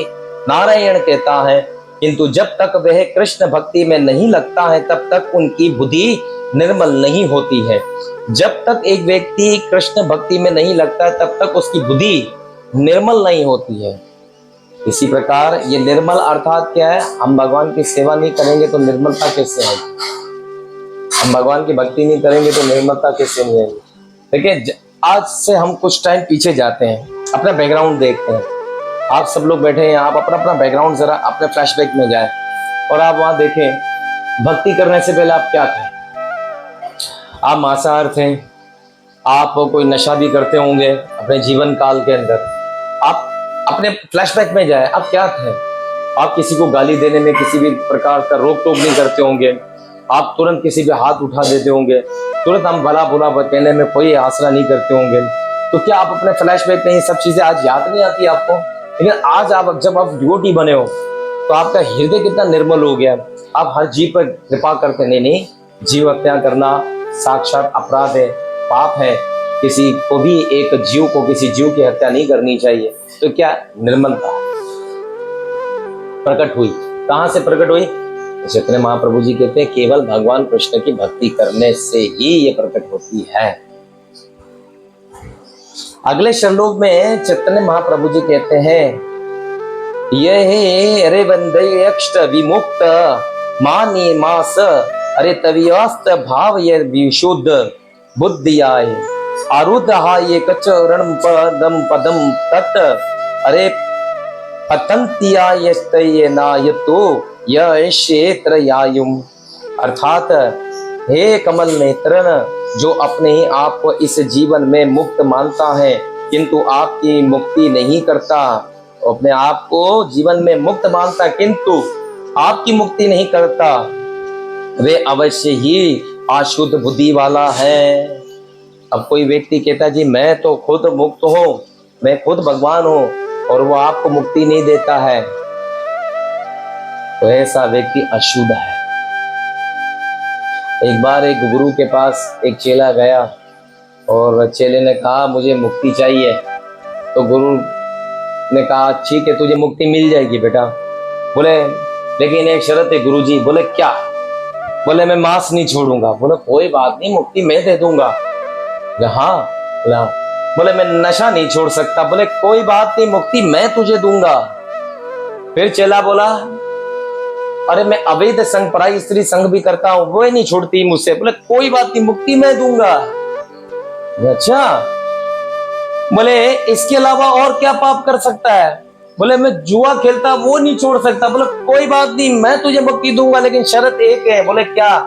नारायण कहता है, किंतु जब तक वह कृष्ण भक्ति में नहीं लगता है तब तक उनकी बुद्धि निर्मल नहीं होती है। जब तक एक व्यक्ति कृष्ण भक्ति में नहीं लगता तब तक उसकी बुद्धि निर्मल नहीं होती है। इसी प्रकार ये निर्मल अर्थात क्या है, हम भगवान की सेवा नहीं करेंगे तो निर्मलता कैसे आएगी, हम भगवान की भक्ति नहीं करेंगे तो निर्मलता कैसे नहीं आएगी। देखिए आज से हम कुछ टाइम पीछे जाते हैं, अपना बैकग्राउंड देखते हैं। आप सब लोग बैठे हैं, आप अपना अपना बैकग्राउंड जरा अपने फ्लैशबैक में जाए और आप वहां देखें भक्ति करने से पहले आप क्या थे। आप मांसाहार थे, आप कोई नशा भी करते होंगे अपने जीवन काल के अंदर। आप अपने फ्लैशबैक में जाए, आप क्या थे। आप किसी को गाली देने में किसी भी प्रकार का रोक टोक नहीं करते होंगे, आप तुरंत किसी पे हाथ उठा देते होंगे, तुरंत हम भला बुरा कहने में कोई आसरा नहीं करते होंगे। तो क्या आप अपने फ्लैशबैक में ये सब चीजें आज याद नहीं आती आपको? लेकिन आज आप जब आप डिवोटी बने हो तो आपका हृदय कितना निर्मल हो गया, आप हर जीव पर कृपा करते। नहीं, जीव हत्या करना साक्षात अपराध है, पाप है। किसी को भी एक जीव को किसी जीव की हत्या नहीं करनी चाहिए। तो क्या निर्मलता प्रकट हुई, कहां से प्रकट हुई? चैतन्य महाप्रभु जी कहते हैं केवल भगवान कृष्ण की भक्ति करने से ही ये प्रकट होती है। अगले श्लोक में चैतन्य महाप्रभु जी कहते हैं ये अरे वंदे अक्ष्ट विमुक्त मानी मास अरे तवियास्त भाव ये विशुद्ध बुद्धि आए आरुद्ध ये कचरण पदम पदम तत् अरे पतंतिया ये नायतो यह क्षेत्र यायुम। अर्थात हे कमल नेत्रन, जो अपने ही आप को इस जीवन में मुक्त मानता है किंतु आपकी मुक्ति नहीं करता, अपने आप को जीवन में मुक्त मानता किंतु आपकी मुक्ति नहीं करता, वे अवश्य ही अशुद्ध बुद्धि वाला है। अब कोई व्यक्ति कहता है जी मैं तो खुद मुक्त हूं, मैं खुद भगवान हूं, और वो आपको मुक्ति नहीं देता है, तो ऐसा व्यक्ति अशुद्ध है। एक बार एक गुरु के पास एक चेला गया और चेले ने कहा मुझे मुक्ति चाहिए। तो गुरु ने कहा ठीक है तुझे मुक्ति मिल जाएगी बेटा। बोले लेकिन एक शर्त है गुरुजी। बोले क्या? बोले मैं मांस नहीं छोड़ूंगा। बोले कोई बात नहीं, मुक्ति मैं दे दूंगा। बोले हाँ। बोले मैं नशा नहीं छोड़ सकता। बोले कोई बात नहीं, मुक्ति मैं तुझे दूंगा। फिर चेला बोला अरे मैं अवैध संग, पराई स्त्री संग भी करता हूं, वो नहीं छोड़ती मुझसे। बोले कोई बात नहीं, मुक्ति मैं दूंगा। अच्छा, बोले इसके अलावा और क्या पाप कर सकता है? बोले मैं जुआ खेलता, वो नहीं छोड़ सकता। बोले कोई बात नहीं, मैं तुझे मुक्ति दूंगा, लेकिन शर्त एक है। बोले क्या?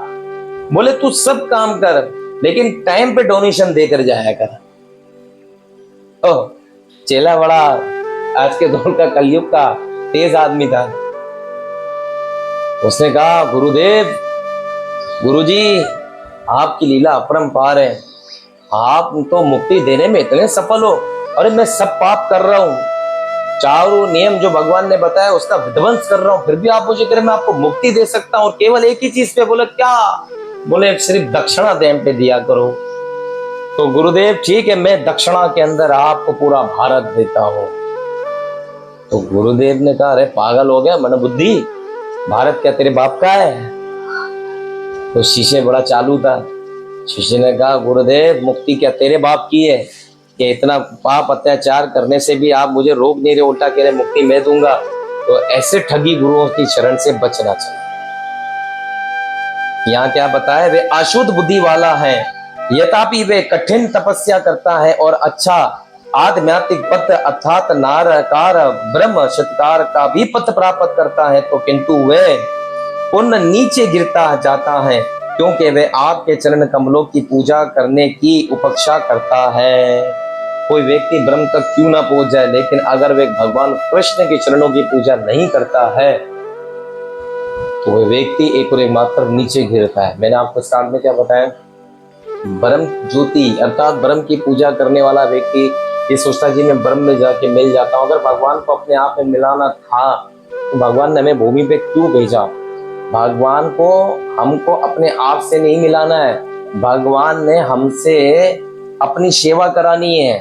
बोले तू सब काम कर लेकिन टाइम पे डोनेशन देकर जाया कर। ओह, चेला बड़ा आज के दौर का, कलयुग का तेज आदमी था। उसने कहा गुरुदेव, गुरुजी आपकी लीला अपरंपार है, आप तो मुक्ति देने में इतने सफल हो। अरे मैं सब पाप कर रहा हूँ, चारों नियम जो भगवान ने बताया उसका विध्वंस कर रहा हूँ, फिर भी आप मुझे कह रहे मैं आपको मुक्ति दे सकता हूँ, और केवल एक ही चीज पे। बोले क्या? बोले सिर्फ दक्षिणा देम पे दिया करो। तो गुरुदेव ठीक है, मैं दक्षिणा के अंदर आपको पूरा भारत देता हूँ। तो गुरुदेव ने कहा अरे पागल हो गया मन बुद्धि, भारत क्या तेरे बाप का है? तो शिष्य बड़ा चालू था। शिष्य ने कहा गुरुदेव मुक्ति क्या तेरे बाप की है कि इतना पाप अत्याचार करने से भी आप मुझे रोक नहीं रहे, उल्टा कह रहे मुक्ति मैं दूंगा। तो ऐसे ठगी गुरुओं की शरण से बचना चाहिए। यहाँ क्या बताया? वे अशुद्ध बुद्धि वाला है, यथापि वे कठिन तपस्या करता है और अच्छा आध्यात्मिक पथ अर्थात नारकार ब्रह्म सत्कार का भी पथ प्राप्त करता है, तो किंतु वे पुण्य नीचे गिरता जाता है, क्योंकि वे आपके चरण कमलों की पूजा करने की उपेक्षा करता है। कोई व्यक्ति ब्रह्म तक क्यों ना पहुंच जाए, लेकिन अगर वे भगवान कृष्ण के चरणों की पूजा नहीं करता है तो वह व्यक्ति एक और एक मात्र नीचे गिरता है। मैंने आपको स्टार्ट में क्या बताया? ब्रह्म ज्योति अर्थात ब्रह्म की पूजा करने वाला व्यक्ति ये सोचता जी मैं ब्रह्म में जाके मिल जाता हूँ। अगर भगवान को अपने आप में मिलाना था तो भगवान ने हमें भूमि पे क्यों भेजा? भगवान को हमको अपने आप से नहीं मिलाना है, भगवान ने हमसे अपनी सेवा करानी है।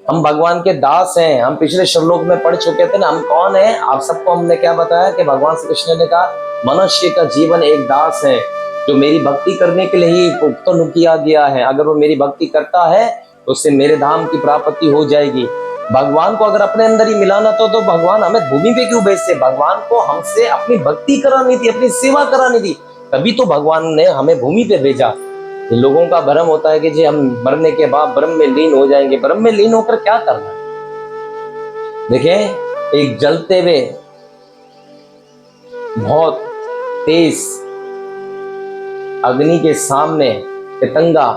हम भगवान के दास हैं। हम पिछले श्लोक में पढ़ चुके थे ना, हम कौन है? आप सबको हमने क्या बताया कि भगवान श्री कृष्ण ने कहा मनुष्य का जीवन एक दास है जो मेरी भक्ति करने के लिए ही उत्पन्न किया गया है। अगर वो मेरी भक्ति करता है तो उससे मेरे धाम की प्राप्ति हो जाएगी। भगवान को अगर अपने अंदर ही मिलाना तो भगवान हमें भूमि पे क्यों भेजते? भगवान को हमसे अपनी भक्ति करानी थी, अपनी सेवा करानी थी, तभी तो भगवान ने हमें भूमि पे भेजा। लोगों का भ्रम होता है कि जी हम मरने के बाद ब्रह्म में लीन हो जाएंगे। ब्रह्म में लीन होकर क्या करना? देखें, एक जलते हुए बहुत तेज अग्नि के सामने पतंगा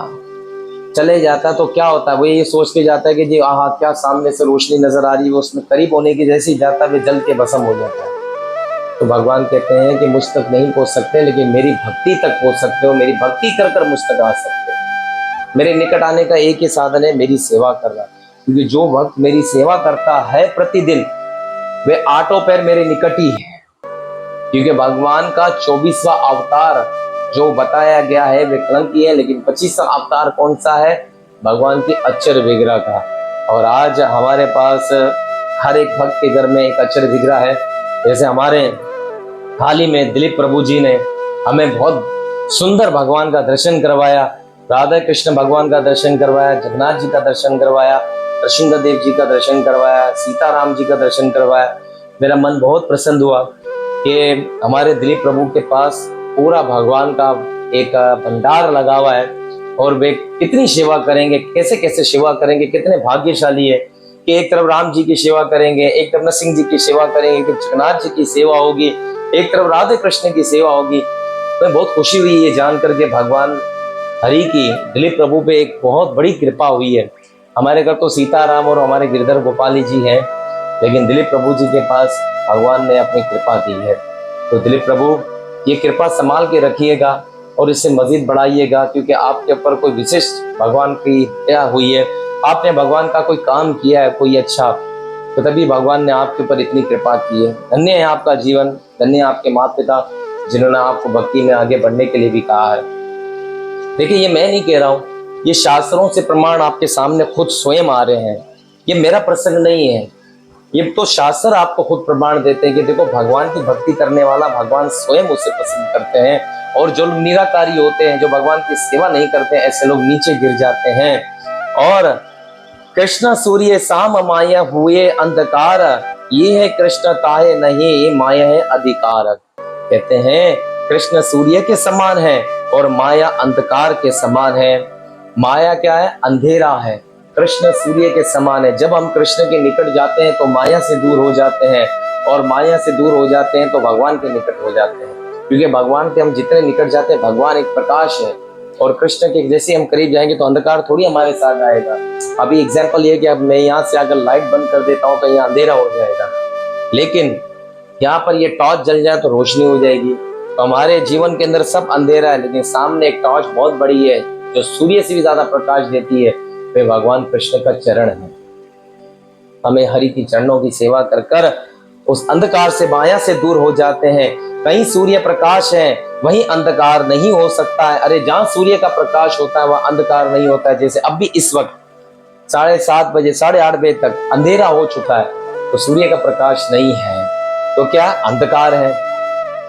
चले जाता तो क्या होता है? वो ये सोच के जाता है कि जी आहा क्या सामने से रोशनी नजर आ रही है, वो उसमें करीब होने की जैसे ही जाता है वे जल के भस्म हो जाता है। तो भगवान कहते हैं कि मुझ तक नहीं पहुंच सकते, लेकिन मेरी भक्ति तक पहुंच सकते हो। मेरी भक्ति कर कर मुझ तक आ सकते हो। मेरे निकट आने का एक ही साधन है, मेरी सेवा करना। क्योंकि जो भक्त मेरी सेवा करता है प्रतिदिन, वे आठों पैर मेरे निकट ही है। क्योंकि भगवान का 24वां अवतार जो बताया गया है वे कलंकी है, लेकिन 25वां अवतार कौन सा है? भगवान की अक्षर विग्रह का। और आज हमारे पास हर एक भक्त के घर में एक अक्षर विग्रह है। जैसे हमारे हाल ही में दिलीप प्रभु जी ने हमें बहुत सुंदर भगवान का दर्शन करवाया, राधा कृष्ण भगवान का दर्शन करवाया, जगन्नाथ जी का दर्शन करवाया, नरसिंहदेव जी का दर्शन करवाया, सीताराम जी का दर्शन करवाया। मेरा मन बहुत प्रसन्न हुआ कि हमारे दिलीप प्रभु के पास पूरा भगवान का एक भंडार लगा हुआ है, और वे कितनी सेवा करेंगे, कैसे कैसे सेवा करेंगे, कितने भाग्यशाली है कि एक तरफ राम जी की सेवा करेंगे, एक तरफ नरसिंह जी की सेवा करेंगे, एक तरफ जगन्नाथ जी की सेवा होगी, एक तरफ राधे कृष्ण की सेवा होगी। तो बहुत खुशी हुई ये जान करके भगवान हरि की दिलीप प्रभु पे एक बहुत बड़ी कृपा हुई है। हमारे घर तो सीताराम और हमारे गिरधर गोपाली जी हैं, लेकिन दिलीप प्रभु जी के पास भगवान ने अपनी कृपा दी है। तो दिलीप प्रभु ये कृपा संभाल के रखिएगा और इसे मजीद बढ़ाइएगा, क्योंकि आपके ऊपर कोई विशिष्ट भगवान की दया हुई है, आपने भगवान का कोई काम किया है कोई अच्छा, तो तभी भगवान ने आपके ऊपर इतनी कृपा की है। धन्य है आपका जीवन, धन्य है आपके माता पिता जिन्होंने आपको भक्ति में आगे बढ़ने के लिए भी कहा है। देखिए, ये मैं नहीं कह रहा हूँ, ये शास्त्रों से प्रमाण आपके सामने खुद स्वयं आ रहे हैं, ये मेरा प्रसंग नहीं है, ये तो शास्त्र आपको खुद प्रमाण देते हैं कि देखो भगवान की भक्ति करने वाला भगवान स्वयं उसे पसंद करते हैं, और जो लोग निराकारी होते हैं, जो भगवान की सेवा नहीं करते हैं, ऐसे लोग नीचे गिर जाते हैं। और कृष्ण सूर्य साम माया हुए अंधकार, ये है कृष्ण ताहे नहीं, ये माया है अधिकार। कहते हैं कृष्ण सूर्य के समान है और माया अंधकार के समान है। माया क्या है? अंधेरा है। कृष्ण सूर्य के समान है। जब हम कृष्ण के निकट जाते हैं तो माया से दूर हो जाते हैं, और माया से दूर हो जाते हैं तो भगवान के निकट हो जाते हैं, क्योंकि भगवान के हम जितने निकट जाते हैं, भगवान एक प्रकाश है, और कृष्ण के जैसे हम करीब जाएंगे तो अंधकार थोड़ी हमारे साथ आएगा। अभी एग्जाम्पल ये कि अब मैं यहाँ से अगर लाइट बंद कर देता हूँ तो यहाँ अंधेरा हो जाएगा, लेकिन यहाँ पर ये टॉर्च जल जाए तो रोशनी हो जाएगी। तो हमारे जीवन के अंदर सब अंधेरा है, लेकिन सामने एक टॉर्च बहुत बड़ी है जो सूर्य से भी ज्यादा प्रकाश देती है, वे भगवान कृष्ण का चरण है। हमें हरि की चरणों की सेवा कर कर उस अंधकार से माया से दूर हो जाते हैं। कहीं सूर्य प्रकाश है वहीं अंधकार नहीं हो सकता है। अरे जहां सूर्य का प्रकाश होता है वहां अंधकार नहीं होता है। जैसे अब भी इस वक्त 7:30 बजे 8:30 बजे तक अंधेरा हो चुका है, तो सूर्य का प्रकाश नहीं है, तो क्या अंधकार है।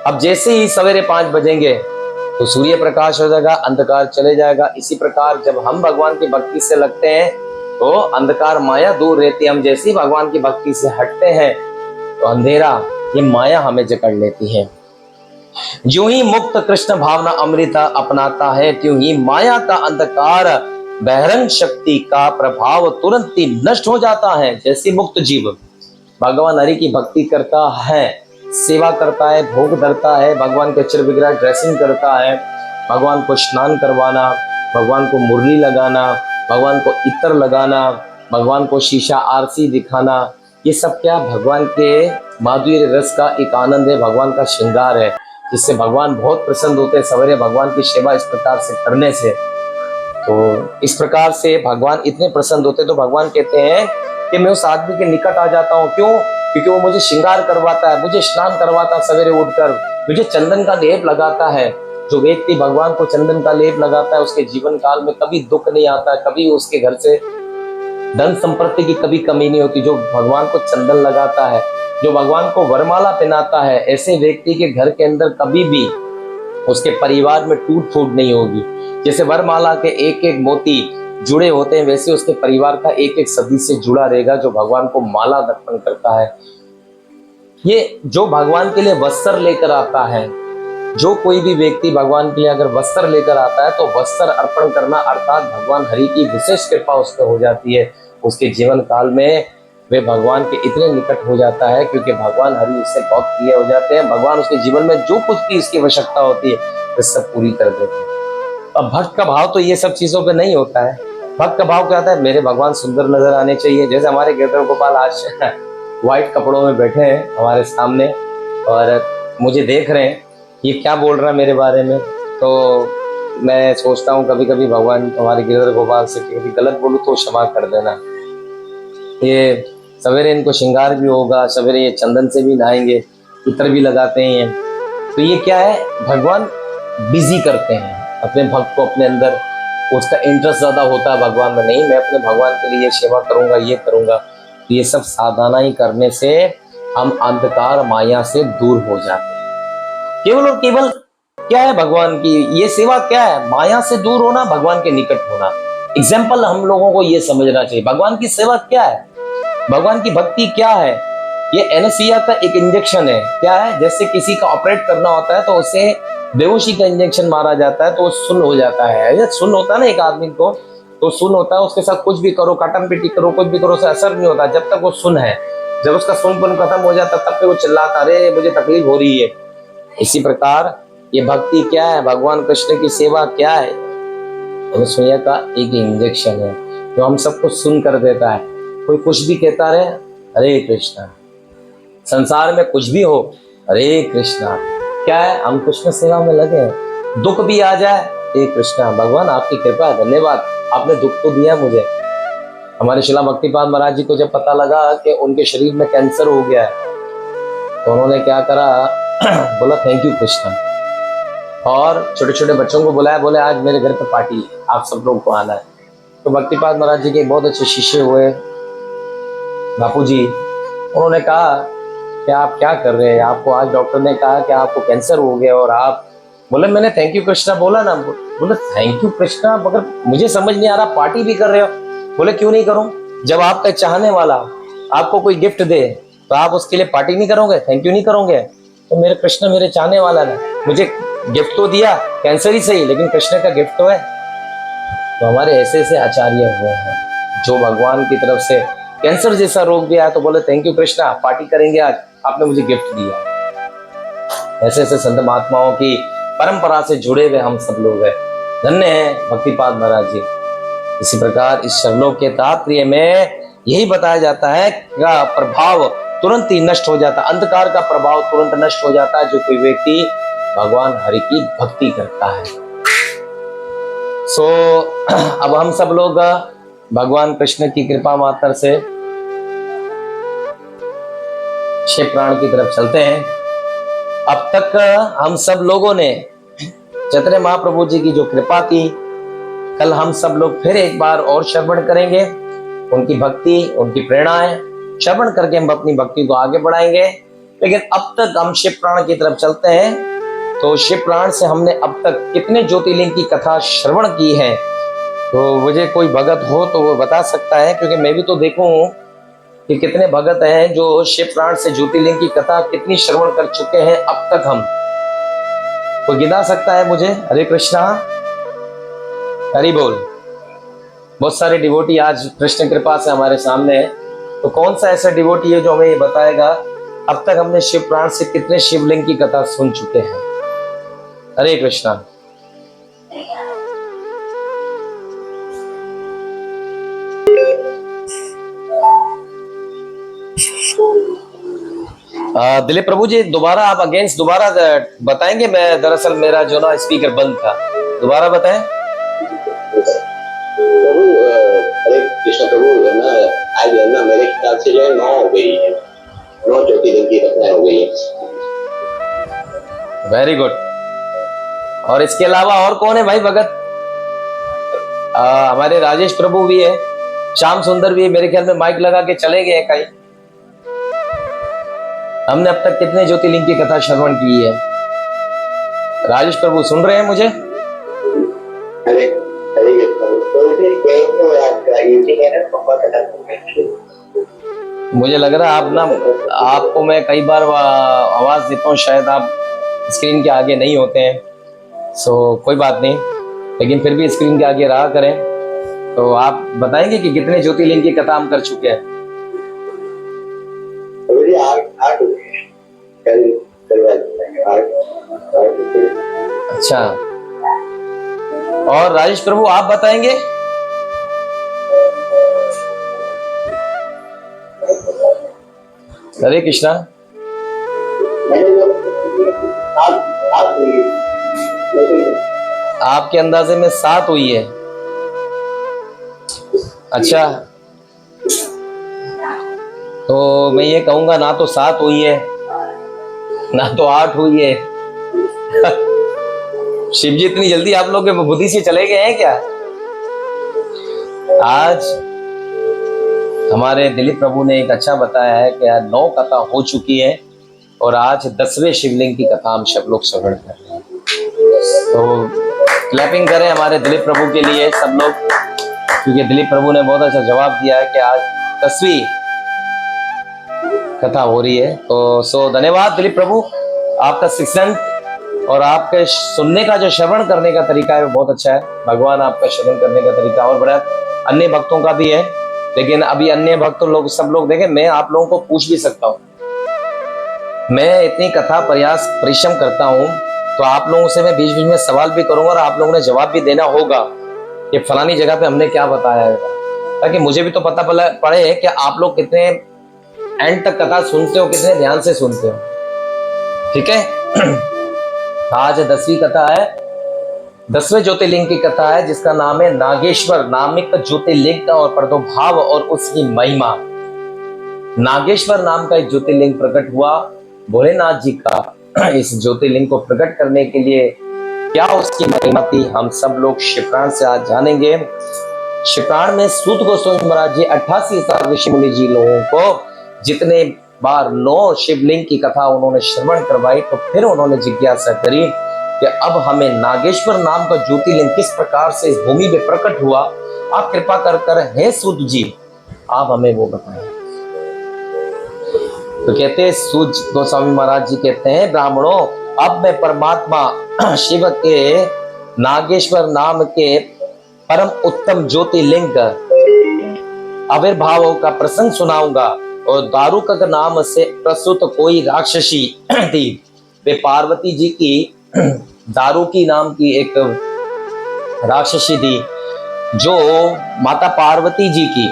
अब जैसे ही सवेरे 5 बजेंगे तो सूर्य प्रकाश हो जाएगा, अंधकार चले जाएगा। इसी प्रकार जब हम भगवान की भक्ति से लगते हैं तो अंधकार माया दूर रहती है। हम जैसे ही भगवान की भक्ति से हटते हैं तो अंधेरा ये माया हमें जकड़ लेती है। जो ही मुक्त कृष्ण भावना अमृता अपनाता है, त्यों ही माया का अंधकार बहिरंग शक्ति का प्रभाव तुरंत ही नष्ट हो जाता है। जैसे मुक्त जीव भगवान हरि की भक्ति करता है, सेवा करता है, भोग धरता है, भगवान के चिर विग्रह ड्रेसिंग करता है, भगवान को स्नान करवाना, भगवान को मुरली लगाना, भगवान को इत्र लगाना, भगवान को शीशा आरसी दिखाना, ये सब क्या भगवान के माधुर्य रस का एक आनंद है, भगवान का श्रृंगार है, जिससे भगवान बहुत प्रसन्न होते हैं सवेरे भगवान की सेवा इस प्रकार से करने से। तो इस प्रकार से भगवान इतने प्रसन्न होते हैं, तो भगवान कहते हैं कि मैं उस आदमी के निकट आ जाता हूँ। क्यों? क्योंकि वो मुझे श्रृंगार करवाता है, मुझे स्नान करवाता है, सवेरे उठकर मुझे चंदन का लेप लगाता है। जो व्यक्ति भगवान को चंदन का लेप लगाता है उसके जीवन काल में कभी दुख नहीं आता, कभी उसके घर से धन संपत्ति की कभी कमी नहीं होती। जो भगवान को चंदन लगाता है, जो भगवान को वरमाला पहनाता है, ऐसे व्यक्ति के घर के अंदर कभी भी उसके परिवार में टूट फूट नहीं होगी। जैसे वरमाला के एक एक मोती जुड़े होते हैं, वैसे उसके परिवार का एक एक सदस्य जुड़ा रहेगा जो भगवान को माला अर्पण करता है। ये जो भगवान के लिए वस्त्र लेकर आता है, जो कोई भी व्यक्ति भगवान के लिए अगर वस्त्र लेकर आता है तो वस्त्र अर्पण करना अर्थात भगवान हरि की विशेष कृपा उस पर हो जाती है। उसके जीवन काल में वे भगवान के इतने निकट हो जाता है, क्योंकि भगवान हरि उससे बहुत प्रिय हो जाते हैं। भगवान उसके जीवन में जो कुछ भी उसकी आवश्यकता होती है वे सब पूरी कर देते हैं। अब भक्त का भाव तो ये सब चीजों पे नहीं होता है। भक्त का भाव क्या होता है? मेरे भगवान सुंदर नजर आने चाहिए। जैसे हमारे गिरधर गोपाल आज व्हाइट कपड़ों में बैठे हैं हमारे सामने और मुझे देख रहे हैं, ये क्या बोल रहा है मेरे बारे में। तो मैं सोचता हूँ कभी कभी भगवान हमारे गिरधर गोपाल से कभी गलत बोलूँ तो क्षमा कर देना। ये सवेरे इनको श्रृंगार भी होगा, सवेरे ये चंदन से भी नहाएंगे, इत्र भी लगाते हैं। तो ये क्या है? भगवान बिजी करते हैं अपने भक्त को, अपने अंदर उसका इंटरेस्ट ज्यादा होता है भगवान में। नहीं, मैं अपने भगवान के लिए सेवा करूंगा, ये करूंगा। तो ये सब साधना ही करने से हम अंधकार माया से दूर हो जाते हैं। केवल और केवल क्या है भगवान की ये सेवा? क्या है? माया से दूर होना, भगवान के निकट होना। एग्जाम्पल हम लोगों को ये समझना चाहिए, भगवान की सेवा क्या है, भगवान की भक्ति क्या है। ये एनेस्थीसिया का एक इंजेक्शन है। क्या है? जैसे किसी का ऑपरेट करना होता है तो उसे बेहोशी का इंजेक्शन मारा जाता है तो वो सुन्न हो जाता है। ये सुन्न होता है ना एक आदमी को, तो सुन्न होता है, उसके साथ कुछ भी करो, काटन पीटी करो, कुछ भी करो, उसे असर नहीं होता जब तक वो सुन्न है। जब उसका सुनपन खत्म हो जाता तब तक वो चिल्लाता, अरे मुझे तकलीफ हो रही है। इसी प्रकार ये भक्ति क्या है, भगवान कृष्ण की सेवा क्या है? एनेस्थीसिया का एक इंजेक्शन है जो हम सबको सुन कर देता है। कोई कुछ भी कहता रहे, हरे कृष्णा। संसार में कुछ भी हो, हरे कृष्णा। क्या है, हम कृष्ण सेवा में लगे हैं। दुख भी आ जाए, हे कृष्णा भगवान आपकी कृपा है, धन्यवाद, आपने दुख तो दिया मुझे। हमारे शिला भक्तिपाद महाराज जी को जब पता लगा कि उनके शरीर में कैंसर हो गया है, तो उन्होंने क्या करा, बोला थैंक यू कृष्णा, और छोटे छोटे बच्चों को बुलाया, बोले आज मेरे घर पे पार्टी है, आप सब लोग को आना है। तो भक्तिपाद महाराज जी के बहुत अच्छे शिष्य हुए बापू जी, उन्होंने कहा कि आप क्या कर रहे हैं, आपको आज डॉक्टर ने कहा कि आपको कैंसर हो गया और आप, बोले मैंने थैंक यू कृष्णा बोला ना, बोले थैंक यू कृष्णा, मगर मुझे समझ नहीं आ रहा पार्टी भी कर रहे हो। बोले क्यों नहीं करूं, जब आपका चाहने वाला आपको कोई गिफ्ट दे तो आप उसके लिए पार्टी नहीं करोगे, थैंक यू नहीं करोगे। तो मेरे कृष्ण मेरे चाहने वाला ने मुझे गिफ्ट तो दिया, कैंसर ही सही लेकिन कृष्ण का गिफ्ट तो है। तो हमारे ऐसे ऐसे आचार्य हुए हैं जो भगवान की तरफ से कैंसर जैसा रोग भी आया तो बोले थैंक यू कृष्णा, पार्टी करेंगे आज, आपने मुझे गिफ्ट दिया। ऐसे ऐसे संत महात्माओं की परंपरा से जुड़े हुए हम सब लोग हैं, धन्य हैं भक्तिपाद महाराज जी। इसी प्रकार इस श्लोक के तात्पर्य में यही बताया जाता है कि प्रभाव तुरंत ही नष्ट हो जाता, अंधकार का प्रभाव तुरंत नष्ट हो जाता है जो कोई व्यक्ति भगवान हरि की भक्ति करता है। अब हम सब लोग भगवान कृष्ण की कृपा मात्र से शिव प्राण की तरफ चलते हैं। अब तक हम सब लोगों ने चैतन्य महाप्रभु जी की जो कृपा थी, कल हम सब लोग फिर एक बार और श्रवण करेंगे उनकी भक्ति, उनकी प्रेरणाएं श्रवण करके हम अपनी भक्ति को आगे बढ़ाएंगे। लेकिन अब तक हम शिव प्राण की तरफ चलते हैं। तो शिव प्राण से हमने अब तक कितने ज्योतिर्लिंग की कथा श्रवण की है, तो मुझे कोई भगत हो तो वो बता सकता है, क्योंकि मैं भी तो देखूं कि कितने भगत हैं जो शिव प्राण से ज्योतिर्लिंग की कथा कितनी श्रवण कर चुके हैं अब तक। हम कोई गिना सकता है मुझे? हरे कृष्णा, हरि बोल। बहुत सारे डिवोटी आज कृष्ण कृपा से हमारे सामने है, तो कौन सा ऐसा डिवोटी है जो हमें ये बताएगा अब तक हमने शिव प्राण से कितने शिवलिंग की कथा सुन चुके हैं? हरे कृष्णा। दिलीप प्रभु जी दोबारा आप अगेंस्ट दोबारा बताएंगे? मैं दरअसल मेरा जो ना स्पीकर बंद था, दोबारा बताएं। प्रभु हरे कृष्ण प्रभु, है ना आज है ना मेरे ख्याल से जो है 9 हो गई है, 9 ज्योतिर्लिंग की कथाएं हो गई है। Very good. और इसके अलावा और कौन है भाई भगत? हमारे राजेश प्रभु भी है, श्याम सुंदर भी है, मेरे ख्याल में माइक लगा के चले गए कहीं। हमने अब तक कितने ज्योतिर्लिंग की कथा श्रवण की है? राजेश प्रभु सुन रहे हैं मुझे? हरे हरे मुझे लग रहा है आप ना, आपको मैं कई बार आवाज देता हूँ, शायद आप स्क्रीन के आगे नहीं होते हैं, सो कोई बात नहीं, लेकिन फिर भी स्क्रीन के आगे रहा करें। तो आप बताएंगे कि कितने ज्योतिर्लिंग की कथा हम कर चुके हैं? अच्छा, और राजेश प्रभु आप बताएंगे? हरे कृष्णा। आपके अंदाजे में 7 हुई है। अच्छा, तो मैं ये कहूंगा ना तो 7 हुई है ना तो 8 हुई है। शिव जी इतनी जल्दी आप लोग के बुद्धि से चले गए हैं क्या? आज हमारे दिलीप प्रभु ने एक अच्छा बताया है कि आज 9 कथा हो चुकी है और आज 10वें शिवलिंग की कथा हम सब लोग श्रवण कर रहे हैं। तो क्लैपिंग करें हमारे दिलीप प्रभु के लिए सब लोग, क्योंकि दिलीप प्रभु ने बहुत अच्छा जवाब दिया है कि आज 10वीं कथा हो रही है। तो धन्यवाद दिलीप प्रभु, आपका शिक्षण और आपके सुनने का जो श्रवण करने का तरीका है वो बहुत अच्छा है। भगवान आपका श्रवण करने का तरीका और बड़ा, अन्य भक्तों का भी है, लेकिन अभी अन्य भक्त लोग सब लोग देखें, मैं आप लोगों को पूछ भी सकता हूँ, मैं इतनी कथा प्रयास परिश्रम करता हूँ, तो आप लोगों से मैं बीच बीच में सवाल भी करूंगा और आप लोगों ने जवाब भी देना होगा कि फलानी जगह पे हमने क्या बताया है, ताकि मुझे भी तो पता पड़े कि आप लोग कितने एंड तक कथा सुनते हो, कितने ध्यान से सुनते हो। ठीक है? आज 10वीं कथा है, 10वें ज्योतिर्लिंग की कथा है, जिसका नाम है नागेश्वर नामिक ज्योतिर्लिंग का और प्रादुर्भाव और उसकी महिमा। नागेश्वर नाम का एक ज्योतिर्लिंग प्रकट हुआ भोलेनाथ जी का। इस ज्योतिर्लिंग को प्रकट करने के लिए क्या उसकी महिमा थी, हम सब लोग शिवपुराण से आज जानेंगे। शिवपुराण में सूत गोस्वामी महाराज जी 88,000 ऋषि मुनि जी लोगों को जितने बार 9 शिवलिंग की कथा उन्होंने श्रवण करवाई, तो फिर उन्होंने जिज्ञासा करी कि अब हमें नागेश्वर नाम का ज्योतिर्लिंग किस प्रकार से इस भूमि में प्रकट हुआ, आप कृपा कर हे सूत जी आप हमें वो बताएं। तो कहते हैं सूत गोस्वामी महाराज जी कहते हैं, ब्राह्मणों अब मैं परमात्मा शिव के नागेश्वर नाम के परम उत्तम ज्योतिर्लिंग आविर्भाव का प्रसंग सुनाऊंगा। और दारुक नाम से प्रस्तुत कोई राक्षसी थी, वे पार्वती जी की दारुकी नाम की एक राक्षसी थी, जो माता पार्वती जी की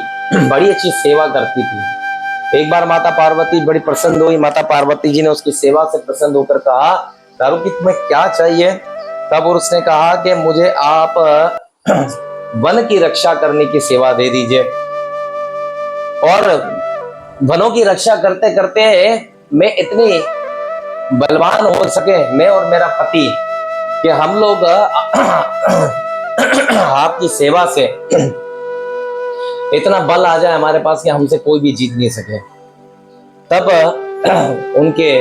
बड़ी अच्छी सेवा करती थी। एक बार माता पार्वती बड़ी प्रसन्न हुई, माता पार्वती जी ने उसकी सेवा से प्रसन्न होकर कहा, दारुकी तुम्हें क्या चाहिए? तब उसने कहा कि मुझे आप वन की रक्षा करने की सेवा दे दीजिए, और वनों की रक्षा करते करते मैं इतनी बलवान हो सके, मैं और मेरा पति, कि हम लोग आपकी सेवा से इतना बल आ जाए हमारे पास कि हमसे कोई भी जीत नहीं सके। तब उनके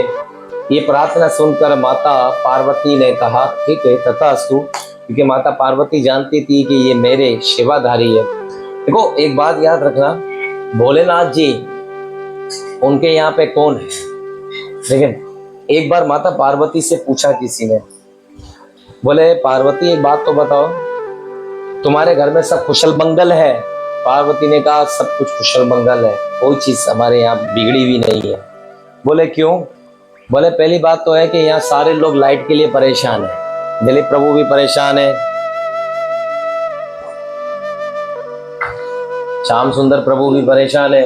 ये प्रार्थना सुनकर माता पार्वती ने कहा, ठीक है तथास्तु, क्योंकि माता पार्वती जानती थी कि ये मेरे सेवाधारी है। देखो एक बात याद रखना, भोलेनाथ जी उनके यहाँ पे कौन है, लेकिन एक बार माता पार्वती से पूछा किसी ने, बोले पार्वती एक बात तो बताओ, तुम्हारे घर में सब कुशल मंगल है? पार्वती ने कहा सब कुछ कुशल मंगल है, कोई चीज हमारे यहाँ बिगड़ी भी नहीं है। बोले क्यों? बोले पहली बात तो है कि यहाँ सारे लोग लाइट के लिए परेशान है, दिलीप प्रभु भी परेशान है, श्याम सुंदर प्रभु भी परेशान है,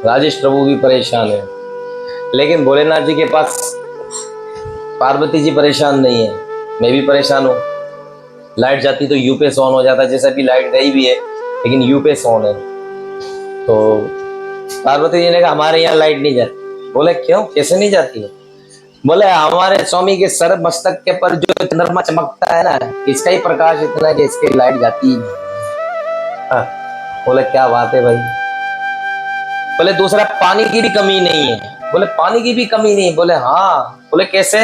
राजेश प्रभु भी परेशान है, लेकिन भोलेनाथ जी के पास पार्वती जी परेशान नहीं है। मैं भी परेशान हूँ, लाइट जाती तो यूपीएस ऑन हो जाता, जैसे अभी लाइट गई भी है लेकिन यूपीएस ऑन है। तो पार्वती जी ने कहा हमारे यहाँ लाइट नहीं जाती। बोले क्यों, कैसे नहीं जाती है? बोले हमारे स्वामी के सर मस्तक के पर जो चंद्रमा चमकता है ना, इसका ही प्रकाश इतना है कि इसकी लाइट जाती ही नहीं। हाँ, बोले क्या बात है भाई। बोले दूसरा पानी की भी कमी नहीं है। बोले पानी की भी कमी नहीं? बोले हाँ। बोले कैसे?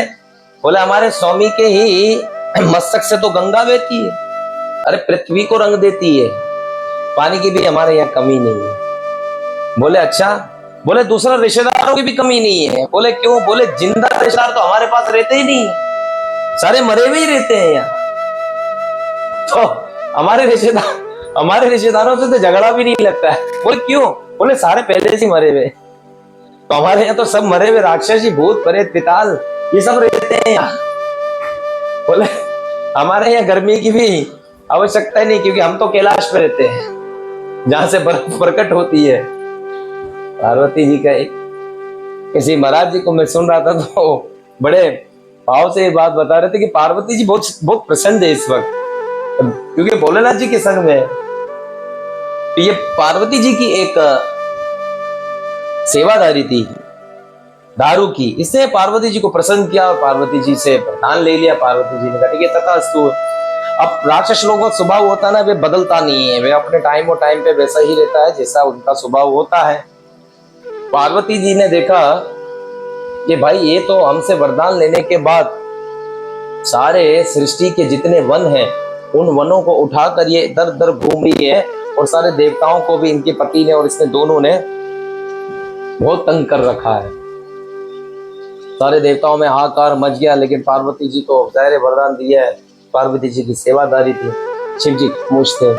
बोले हमारे स्वामी के ही मस्तक से तो गंगा बहती है, अरे पृथ्वी को रंग देती है, पानी की भी हमारे यहाँ कमी नहीं है। बोले अच्छा। बोले दूसरा रिश्तेदारों की भी कमी नहीं है। बोले क्यों? बोले जिंदा रिश्तेदार तो हमारे पास रहते ही नहीं, सारे मरे हुए ही रहते हैं यहाँ, तो हमारे रिश्तेदारों से तो झगड़ा भी नहीं लगता है। बोले क्यों? बोले सारे पहले से मरे हुए, तो हमारे यहाँ तो सब मरे हुए राक्षसी भूत प्रेत पिताल ये सब रहते हैं यहाँ। बोले हमारे यहाँ गर्मी की भी आवश्यकता नहीं, क्योंकि हम तो कैलाश पे रहते हैं जहां से बर्फ प्रकट होती है। पार्वती जी का किसी महाराज जी को मैं सुन रहा था, तो बड़े भाव से ये बात बता रहे थे कि पार्वती जी बहुत प्रसन्न है इस वक्त, क्योंकि भोलेनाथ जी के संग में। तो ये पार्वती जी की एक सेवादारी थी दारू की, इसने पार्वती जी को प्रसन्न किया और पार्वती जी से वरदान ले लिया। पार्वती जी ने कहा ठीक है तथास्तु। अब राक्षस लोगों का स्वभाव होता है ना, वे बदलता नहीं है, वे अपने टाइम और टाइम पे वैसा ही रहता है जैसा उनका स्वभाव होता है। पार्वती जी ने देखा कि भाई ये तो हमसे वरदान लेने के बाद सारे सृष्टि के जितने वन हैं उन वनों को उठाकर ये इधर उधर घूम रही है, और सारे देवताओं को भी इनके पति ने और इसने दोनों ने बहुत तंग कर रखा है। सारे देवताओं में हाहाकार मच गया, लेकिन पार्वती जी को ज़ाहिर वरदान दिया है, पार्वती जी की सेवादारी थी, शिव जी खुश थे,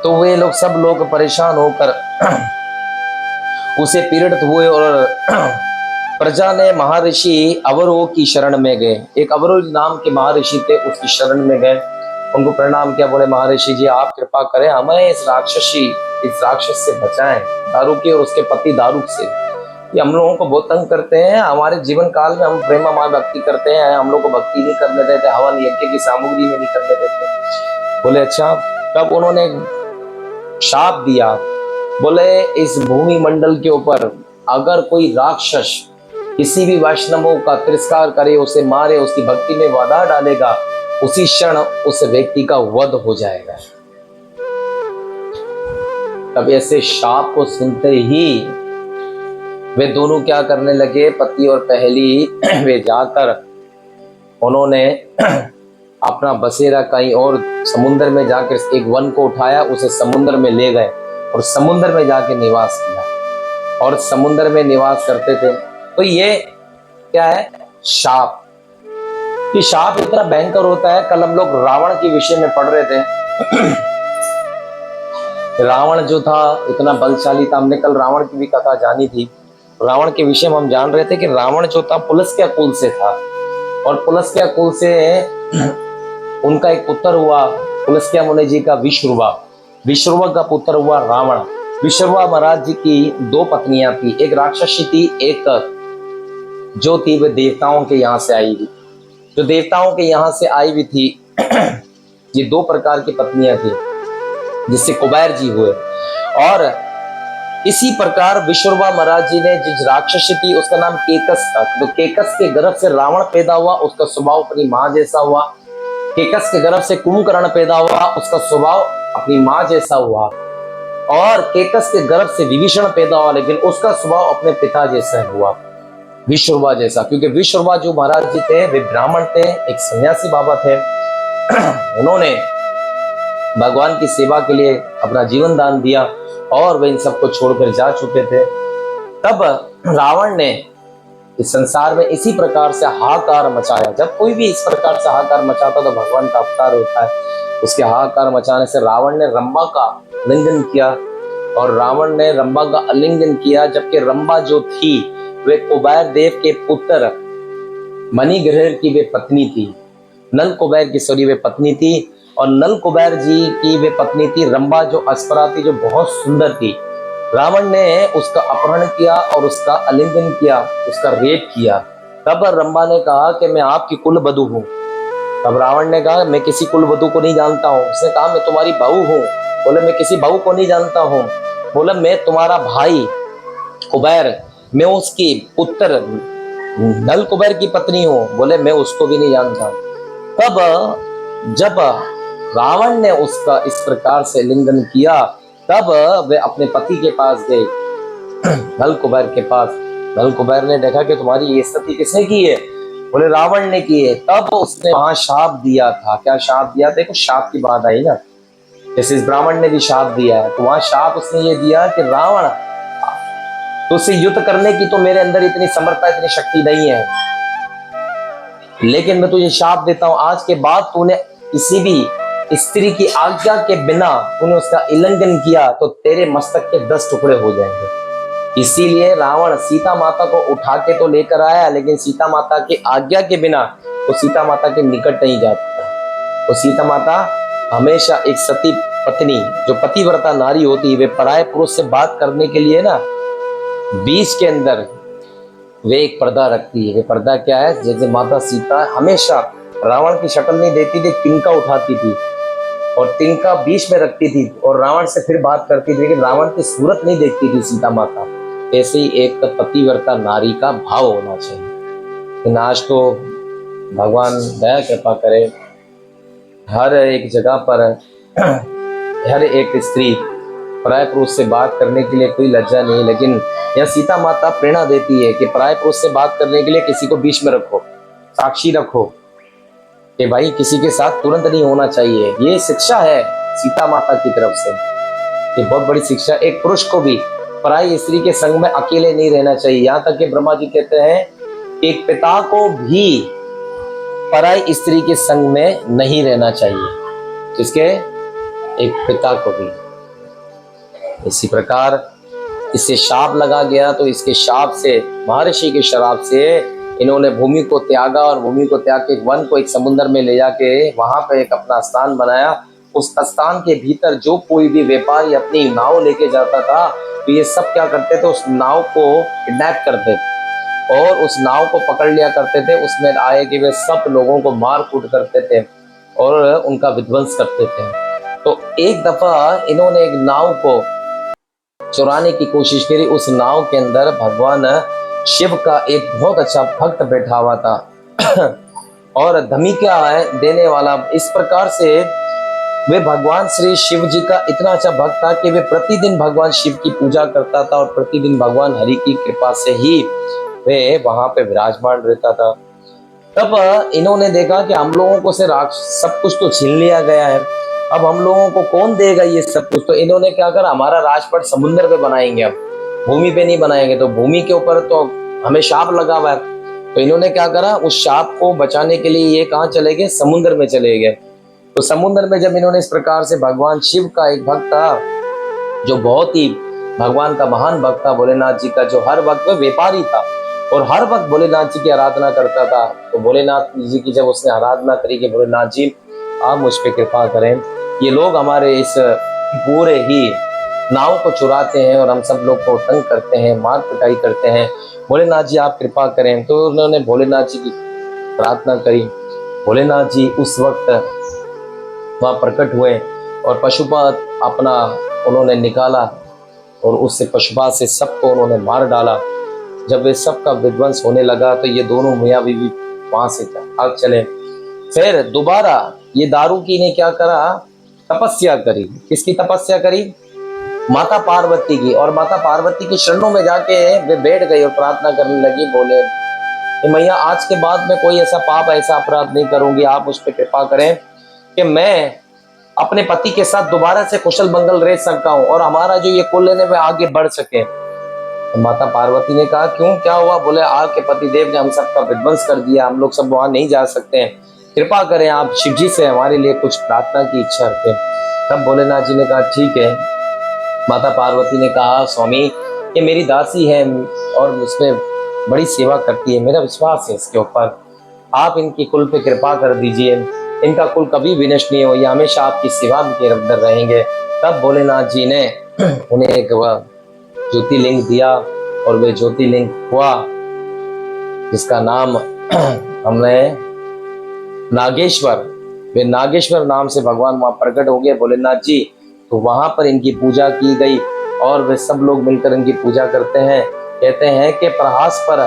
तो वे लोग सब लोग परेशान होकर उसे पीड़ित हुए और प्रजा ने महर्षि अवरोह की शरण में गए। एक अवरोह नाम के महर्षि थे, उसकी शरण में गए, उनको प्रणाम किया। बोले महर्षि जी आप कृपा करें, हमें इस राक्षस से बचाएं, दारू के और उसके पति दारू से। ये हम लोगों को बहुत तंग करते हैं। हमारे जीवन काल में हम प्रेमामय भक्ति करते हैं, हम लोग को भक्ति नहीं करने देते, हवन यज्ञ की सामग्री में नहीं करने देते। बोले अच्छा। तब उन्होंने शाप दिया, बोले इस भूमि मंडल के ऊपर अगर कोई राक्षस किसी भी वैष्णवों का तिरस्कार करे, उसे मारे, उसकी भक्ति में बाधा डालेगा, उसी क्षण उस व्यक्ति का वध हो जाएगा। तब ऐसे शाप को सुनते ही वे दोनों क्या करने लगे, पति और पहली, वे जाकर उन्होंने अपना बसेरा कहीं और समुद्र में जाकर एक वन को उठाया, उसे समुद्र में ले गए और समुद्र में जाके निवास किया और समुद्र में निवास करते थे। तो ये क्या है, शाप। कि शाप इतना भयंकर होता है। कल हम लोग रावण के विषय में पढ़ रहे थे। रावण जो था इतना बलशाली था, हमने कल रावण की भी कथा जानी थी। रावण के विषय में हम जान रहे थे कि रावण जो था पुलस्त्य कुल से था और पुलस्त्य कुल से उनका एक पुत्र हुआ, पुलस्त्य मुनि जी का विश्रुवा। विश्रुवा का पुत्र हुआ रावण। विश्रुवा महाराज जी की दो पत्नियां थी, एक राक्षसी थी, एक जो थी वे देवताओं के यहाँ से आई हुई। जो देवताओं के यहाँ से आई हुई थी, ये दो प्रकार की पत्नियां थी, जिससे कुबेर जी हुए। और इसी प्रकार विश्रुवा महाराज जी ने जिस राक्षसी थी उसका नाम केकस था। तो केकस के गर्भ से रावण पैदा हुआ, उसका स्वभाव अपनी माँ जैसा हुआ। केकस के गर्भ से कुंभकर्ण पैदा हुआ, उसका स्वभाव अपनी माँ जैसा हुआ। और केकस के गर्भ से विभीषण पैदा हुआ, लेकिन उसका स्वभाव अपने पिता जैसा हुआ, विश्रुवा जैसा। क्योंकि विश्रुवा जो महाराज जी थे वे ब्राह्मण थे, एक सन्यासी बाबा थे। उन्होंने भगवान की सेवा के लिए अपना जीवन दान दिया और वे इन सबको छोड़कर जा चुके थे। तब रावण ने इस संसार में इसी प्रकार से हाहाकार मचाया। जब कोई भी इस प्रकार से हाहाकार मचाता तो भगवान का अवतार होता है। उसके हाहाकार मचाने से रावण ने रंभा का आलिंगन किया और रावण ने रंभा का आलिंगन किया, जबकि रंभा जो थी वे कुबेर देव के पुत्र मणिग्रह की वे पत्नी थी। नल कुबेर की सॉरी वे पत्नी थी और नल कुबेर जी की वे पत्नी थी रंभा, जो अस्परा थी, जो बहुत सुंदर थी। रावण ने उसका अपहरण किया और उसका आलिंगन किया, उसका रेप किया। तब रंभा ने कहा कि मैं आपकी कुलवधू हूँ। तब रावण ने कहा मैं किसी कुलवधू को नहीं जानता हूँ। उसने कहा मैं तुम्हारी बहू हूँ। बोले मैं किसी बहू को नहीं जानता हूँ। बोले मैं तुम्हारा भाई कुबेर, मैं उसकी पुत्र नल कुबेर की पत्नी हूँ। बोले मैं उसको भी नहीं जानता। तब जब रावण ने उसका इस प्रकार से लिंगन किया, तब वे अपने पति के पास गए, नल कुबेर के पास। नल कुबेर ने देखा कि तुम्हारी ये स्थिति किसने की है? बोले रावण ने की है। तब उसने वहां शाप दिया था। क्या शाप दिया? देखो शाप की बात आई ना, जैसे इस ब्राह्मण ने भी शाप दिया है, तो वहां शाप उसने ये दिया कि रावण तो उससे युद्ध करने की तो मेरे अंदर इतनी समर्था, इतनी शक्ति नहीं है, लेकिन मैं तुझे शाप देता हूं, आज के बाद तूने किसी भी स्त्री की आज्ञा के बिना तूने उसका उल्लंघन किया तो तेरे मस्तक के 10 टुकड़े हो जाएंगे। इसीलिए रावण सीता माता को उठा के तो लेकर आया, लेकिन सीता माता की आज्ञा के बिना तो सीता माता के निकट नहीं जाता। तो सीता माता हमेशा एक सती पत्नी, जो पतिव्रता नारी होती है, वे पराये पुरुष से बात करने के लिए ना बीच के अंदर वे एक पर्दा रखती है। वे पर्दा क्या है? जैसे माता सीता हमेशा रावण की शक्ल नहीं देती थी, तिनका उठाती थी और तिनका बीच में रखती थी और रावण से फिर बात करती थी, लेकिन रावण की सूरत नहीं देखती थी सीता माता। ऐसे ही एक पतिव्रता नारी का भाव होना चाहिए। लेकिन आज तो भगवान दया कृपा करे, हर एक जगह पर हर एक स्त्री पराय पुरुष से बात करने के लिए कोई लज्जा नहीं। लेकिन यह सीता माता प्रेरणा देती है कि पराय पुरुष से बात करने के लिए किसी को बीच में रखो, साक्षी रखो कि भाई किसी के साथ तुरंत नहीं होना चाहिए। ये शिक्षा है सीता माता की तरफ से, ये बहुत बड़ी शिक्षा। एक पुरुष को भी पराई स्त्री के संग में अकेले नहीं रहना चाहिए। यहाँ तक कि ब्रह्मा जी कहते हैं एक पिता को भी पराई स्त्री के संग में नहीं रहना चाहिए, जिसके एक पिता को भी। इसी प्रकार इससे शाप लगा गया, तो इसके शाप से, महर्षि के श्राप से इन्होंने भूमि को त्यागा और भूमि को त्याग के वन को एक समुद्र में ले जाके वहां पर एक अपना स्थान बनाया उस स्थान के भीतर जो कोई भी व्यापारी अपनी नाव लेके जाता था तो ये सब क्या करते थे, उस नाव को किडनैप करते थे और उस नाव को पकड़ लिया करते थे। उसमें आए कि वे सब लोगों को मार कूट करते थे और उनका विध्वंस करते थे। तो एक दफा इन्होंने एक नाव को चुराने की कोशिश करी। उस नाव के अंदर भगवान शिव का एक बहुत अच्छा भक्त बैठा हुआ था और धमिका देने वाला। इस प्रकार से वे भगवान श्री शिव जी का इतना अच्छा भक्त था कि वे प्रतिदिन भगवान शिव की पूजा करता था और प्रतिदिन भगवान हरि की कृपा से ही वे वहां पे विराजमान रहता था। तब इन्होंने देखा कि हम लोगों को से सब कुछ तो छीन लिया गया है, अब हम लोगों को कौन देगा ये सब कुछ। तो इन्होंने क्या करा, हमारा राजपट समुद्र पे बनाएंगे, अब भूमि पे नहीं बनाएंगे। तो भूमि के ऊपर तो हमें शाप लगा हुआ है। तो इन्होंने क्या करा, उस शाप को बचाने के लिए ये कहाँ चले गए, समुद्र में चले गए। तो समुद्र में जब इन्होंने इस प्रकार से, भगवान शिव का एक भक्त था जो बहुत ही भगवान का महान भक्त था, भोलेनाथ जी का, जो हर वक्त में व्यापारी था और हर वक्त भोलेनाथ जी की आराधना करता था। तो भोलेनाथ जी की जब उसने आराधना करी कि भोलेनाथ जी आप मुझ पे कृपा करें, ये लोग हमारे इस पूरे ही नाव को चुराते हैं और हम सब लोग को तंग करते हैं, मार पिटाई करते हैं, भोलेनाथ जी आप कृपा करें। तो उन्होंने भोलेनाथ जी की प्रार्थना करी। भोलेनाथ जी उस वक्त वहाँ प्रकट हुए और पशुपात अपना उन्होंने निकाला और उससे पशुपात से सबको उन्होंने मार डाला। जब वे सबका विध्वंस होने लगा तो ये दोनों मियाँ बीवी वहां से भाग चले। फिर दोबारा ये दारूकी ने क्या करा, तपस्या करी। किसकी तपस्या करी, माता पार्वती की। और माता पार्वती के शरणों में जाके वे बैठ गई और प्रार्थना करने लगी, बोले मैया आज के बाद मैं कोई ऐसा पाप, ऐसा अपराध नहीं करूंगी, आप मुझ पर कृपा करें कि मैं अपने पति के साथ दोबारा से कुशल मंगल रह सकता हूँ और हमारा जो ये कुल है वह आगे बढ़ सके। तो माता पार्वती ने कहा क्यों, क्या हुआ। बोले आपके पति देव ने हम सबका विध्वंस कर दिया, हम लोग सब वहां नहीं जा सकते हैं, कृपा करें आप शिव जी से हमारे लिए कुछ प्रार्थना की इच्छा रखें। तब भोलेनाथ जी ने कहा ठीक है। माता पार्वती ने कहा स्वामी ये मेरी दासी है और उसमें बड़ी सेवा करती है, मेरा विश्वास है इसके ऊपर, आप इनकी कुल पे कृपा कर दीजिए, इनका कुल कभी विनष्ट नहीं हो, ये हमेशा आपकी सेवा के अंदर रहेंगे। तब भोलेनाथ जी ने उन्हें एक ज्योतिर्लिंग दिया और वे ज्योतिर्लिंग हुआ जिसका नाम हमने नागेश्वर, वे नागेश्वर नाम से भगवान वहां प्रकट हो गए भोलेनाथ जी। तो वहां पर इनकी पूजा की गई और वे सब लोग मिलकर इनकी पूजा करते हैं। कहते हैं कि प्रहास पर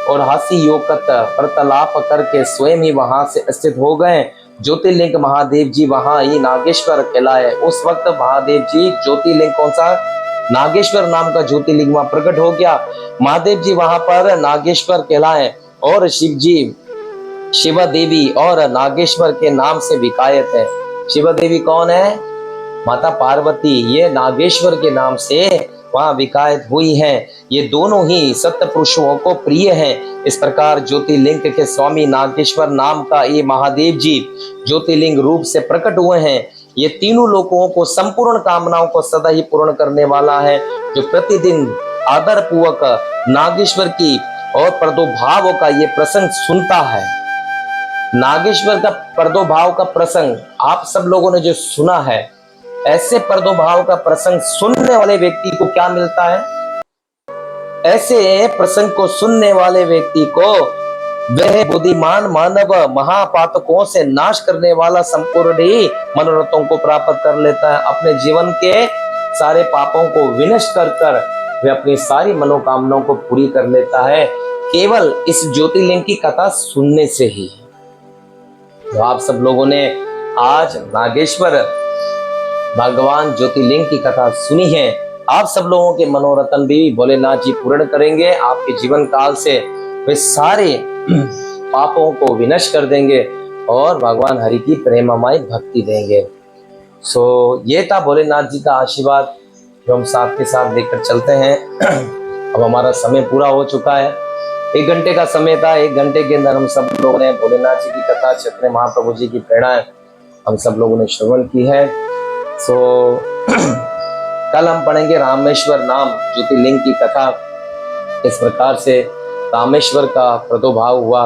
और हासी योकत वार्तालाप करके स्वयं ही वहां से स्थित हो गए। ज्योतिर्लिंग महादेव जी वहां ही नागेश्वर कहलाए। उस वक्त महादेव जी ज्योतिर्लिंग कौन सा, नागेश्वर नाम का ज्योतिर्लिंग वहां प्रकट हो गया। महादेव जी वहां पर नागेश्वर कहलाए और शिव जी शिवा देवी और नागेश्वर के नाम से विकायत है। शिवा देवी कौन है, माता पार्वती, ये नागेश्वर के नाम से वहां विकायत हुई हैं। ये दोनों ही सत्य पुरुषों को प्रिय हैं। इस प्रकार ज्योतिर्लिंग के स्वामी नागेश्वर नाम का ये महादेव जी ज्योतिर्लिंग रूप से प्रकट हुए हैं। ये तीनों लोगों को संपूर्ण कामनाओं को सदा ही पूर्ण करने वाला है, जो प्रतिदिन आदर पूर्वक नागेश्वर की और प्रादुर्भाव का ये प्रसंग सुनता है। नागेश्वर का प्रादुर्भाव का प्रसंग आप सब लोगों ने जो सुना है, ऐसे प्रादुर्भाव का प्रसंग सुनने वाले व्यक्ति को क्या मिलता है, ऐसे प्रसंग को सुनने वाले व्यक्ति को वह बुद्धिमान मानव महापातकों से नाश करने वाला संपूर्ण ही मनोरथों को प्राप्त कर लेता है। अपने जीवन के सारे पापों को विनष्ट कर वह अपनी सारी मनोकामनाओं को पूरी कर लेता है, केवल इस ज्योतिर्लिंग की कथा सुनने से ही। तो आप सब लोगों ने आज नागेश्वर भगवान ज्योतिर्लिंग की कथा सुनी है। आप सब लोगों के मनोरथन भी भोलेनाथ जी पूर्ण करेंगे। आपके जीवन काल से वे सारे पापों को विनष्ट कर देंगे और भगवान हरि की प्रेममय भक्ति देंगे। सो ये था भोलेनाथ जी का आशीर्वाद जो हम साथ के साथ लेकर चलते हैं। अब हमारा समय पूरा हो चुका है, 1 घंटे का समय था। 1 घंटे के अंदर हम सब लोगों ने भोलेनाथ जी की कथा, चैतन्य महाप्रभु जी की प्रेरणाएं हम सब लोगों ने श्रवण की है। सो कल हम पढ़ेंगे रामेश्वर नाम ज्योतिर्लिंग की कथा, इस प्रकार से रामेश्वर का प्रादुर्भाव हुआ।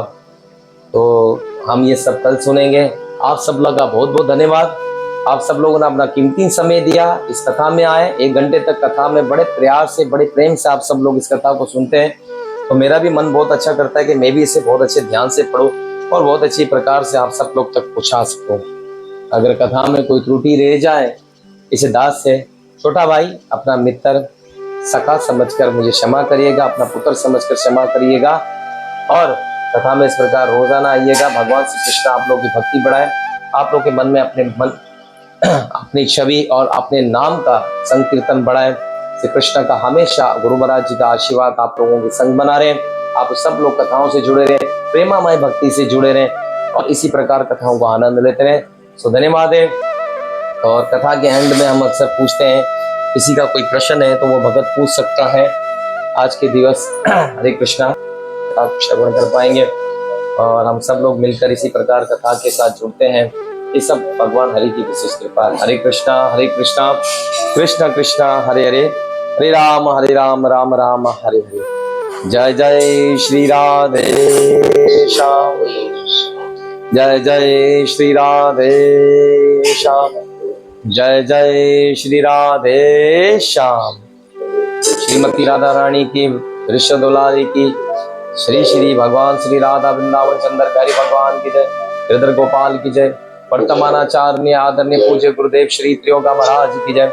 तो हम ये सब कल सुनेंगे। आप सब लोग का बहुत बहुत धन्यवाद। आप सब लोगों ने अपना कीमती समय दिया, इस कथा में आए। 1 घंटे तक कथा में बड़े प्रयास से, बड़े प्रेम से आप सब लोग इस कथा को सुनते हैं, तो मेरा भी मन बहुत अच्छा करता है कि मैं भी इसे बहुत अच्छे ध्यान से पढूं और बहुत अच्छी प्रकार से आप सब लोग तक पहुंचा सकूं। अगर कथा में कोई त्रुटि रह जाए, इसे दास से छोटा भाई, अपना मित्र, सखा समझकर मुझे क्षमा करिएगा, अपना पुत्र समझकर क्षमा करिएगा। और कथा में इस प्रकार रोजाना आइएगा। भगवान श्री कृष्ण आप लोगों की भक्ति बढ़ाए, आप लोगों के मन में अपनी छवि और अपने नाम का संकीर्तन बढ़ाए। श्री कृष्ण का हमेशा, गुरु महाराज जी का आशीर्वाद आप लोगों के संग बना रहे। आप सब लोग कथाओं से जुड़े रहे, प्रेमामय भक्ति से जुड़े रहे और इसी प्रकार कथाओं को आनंद लेते रहे। सो धन्यवाद है। और कथा के एंड में हम अक्सर पूछते हैं, किसी का कोई प्रश्न है तो वो भगत पूछ सकता है। आज के दिवस हरे कृष्णा आप श्रवण कर पाएंगे और हम सब लोग मिलकर इसी प्रकार कथा के साथ जुड़ते हैं। ये सब भगवान हरि की विशेष कृपा है। हरे कृष्णा कृष्ण कृष्णा हरे हरे, हरे राम राम राम हरे हरे। जय जय श्री राधे श्याम, जय जय श्री राधे श्याम, जय जय श्री राधे श्याम। श्रीमती राधा रानी की, ऋषभ दुलारी की, श्री श्री भगवान श्री राधा वृंदावन चंद्र बिहारी भगवान की जय, हृदय गोपाल की जय, वर्तमानाचार्य आदरणीय पूज्य गुरुदेव श्री त्रियोगा महाराज की जय,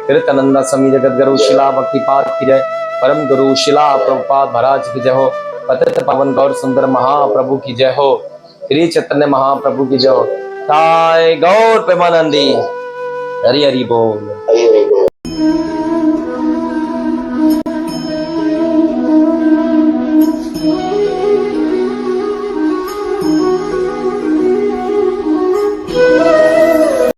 कीर्तनंदा स्वामी जगत गुरु शिला भक्तिपाद की जय, परम गुरु शिला प्रभुपाद महाराज की जय हो, पतित पावन गौर सुंदर महाप्रभु की जय हो, श्री चैतन्य महाप्रभु की जय हो। ताय गौर प्रेमानंदी, हरि हरि बोल।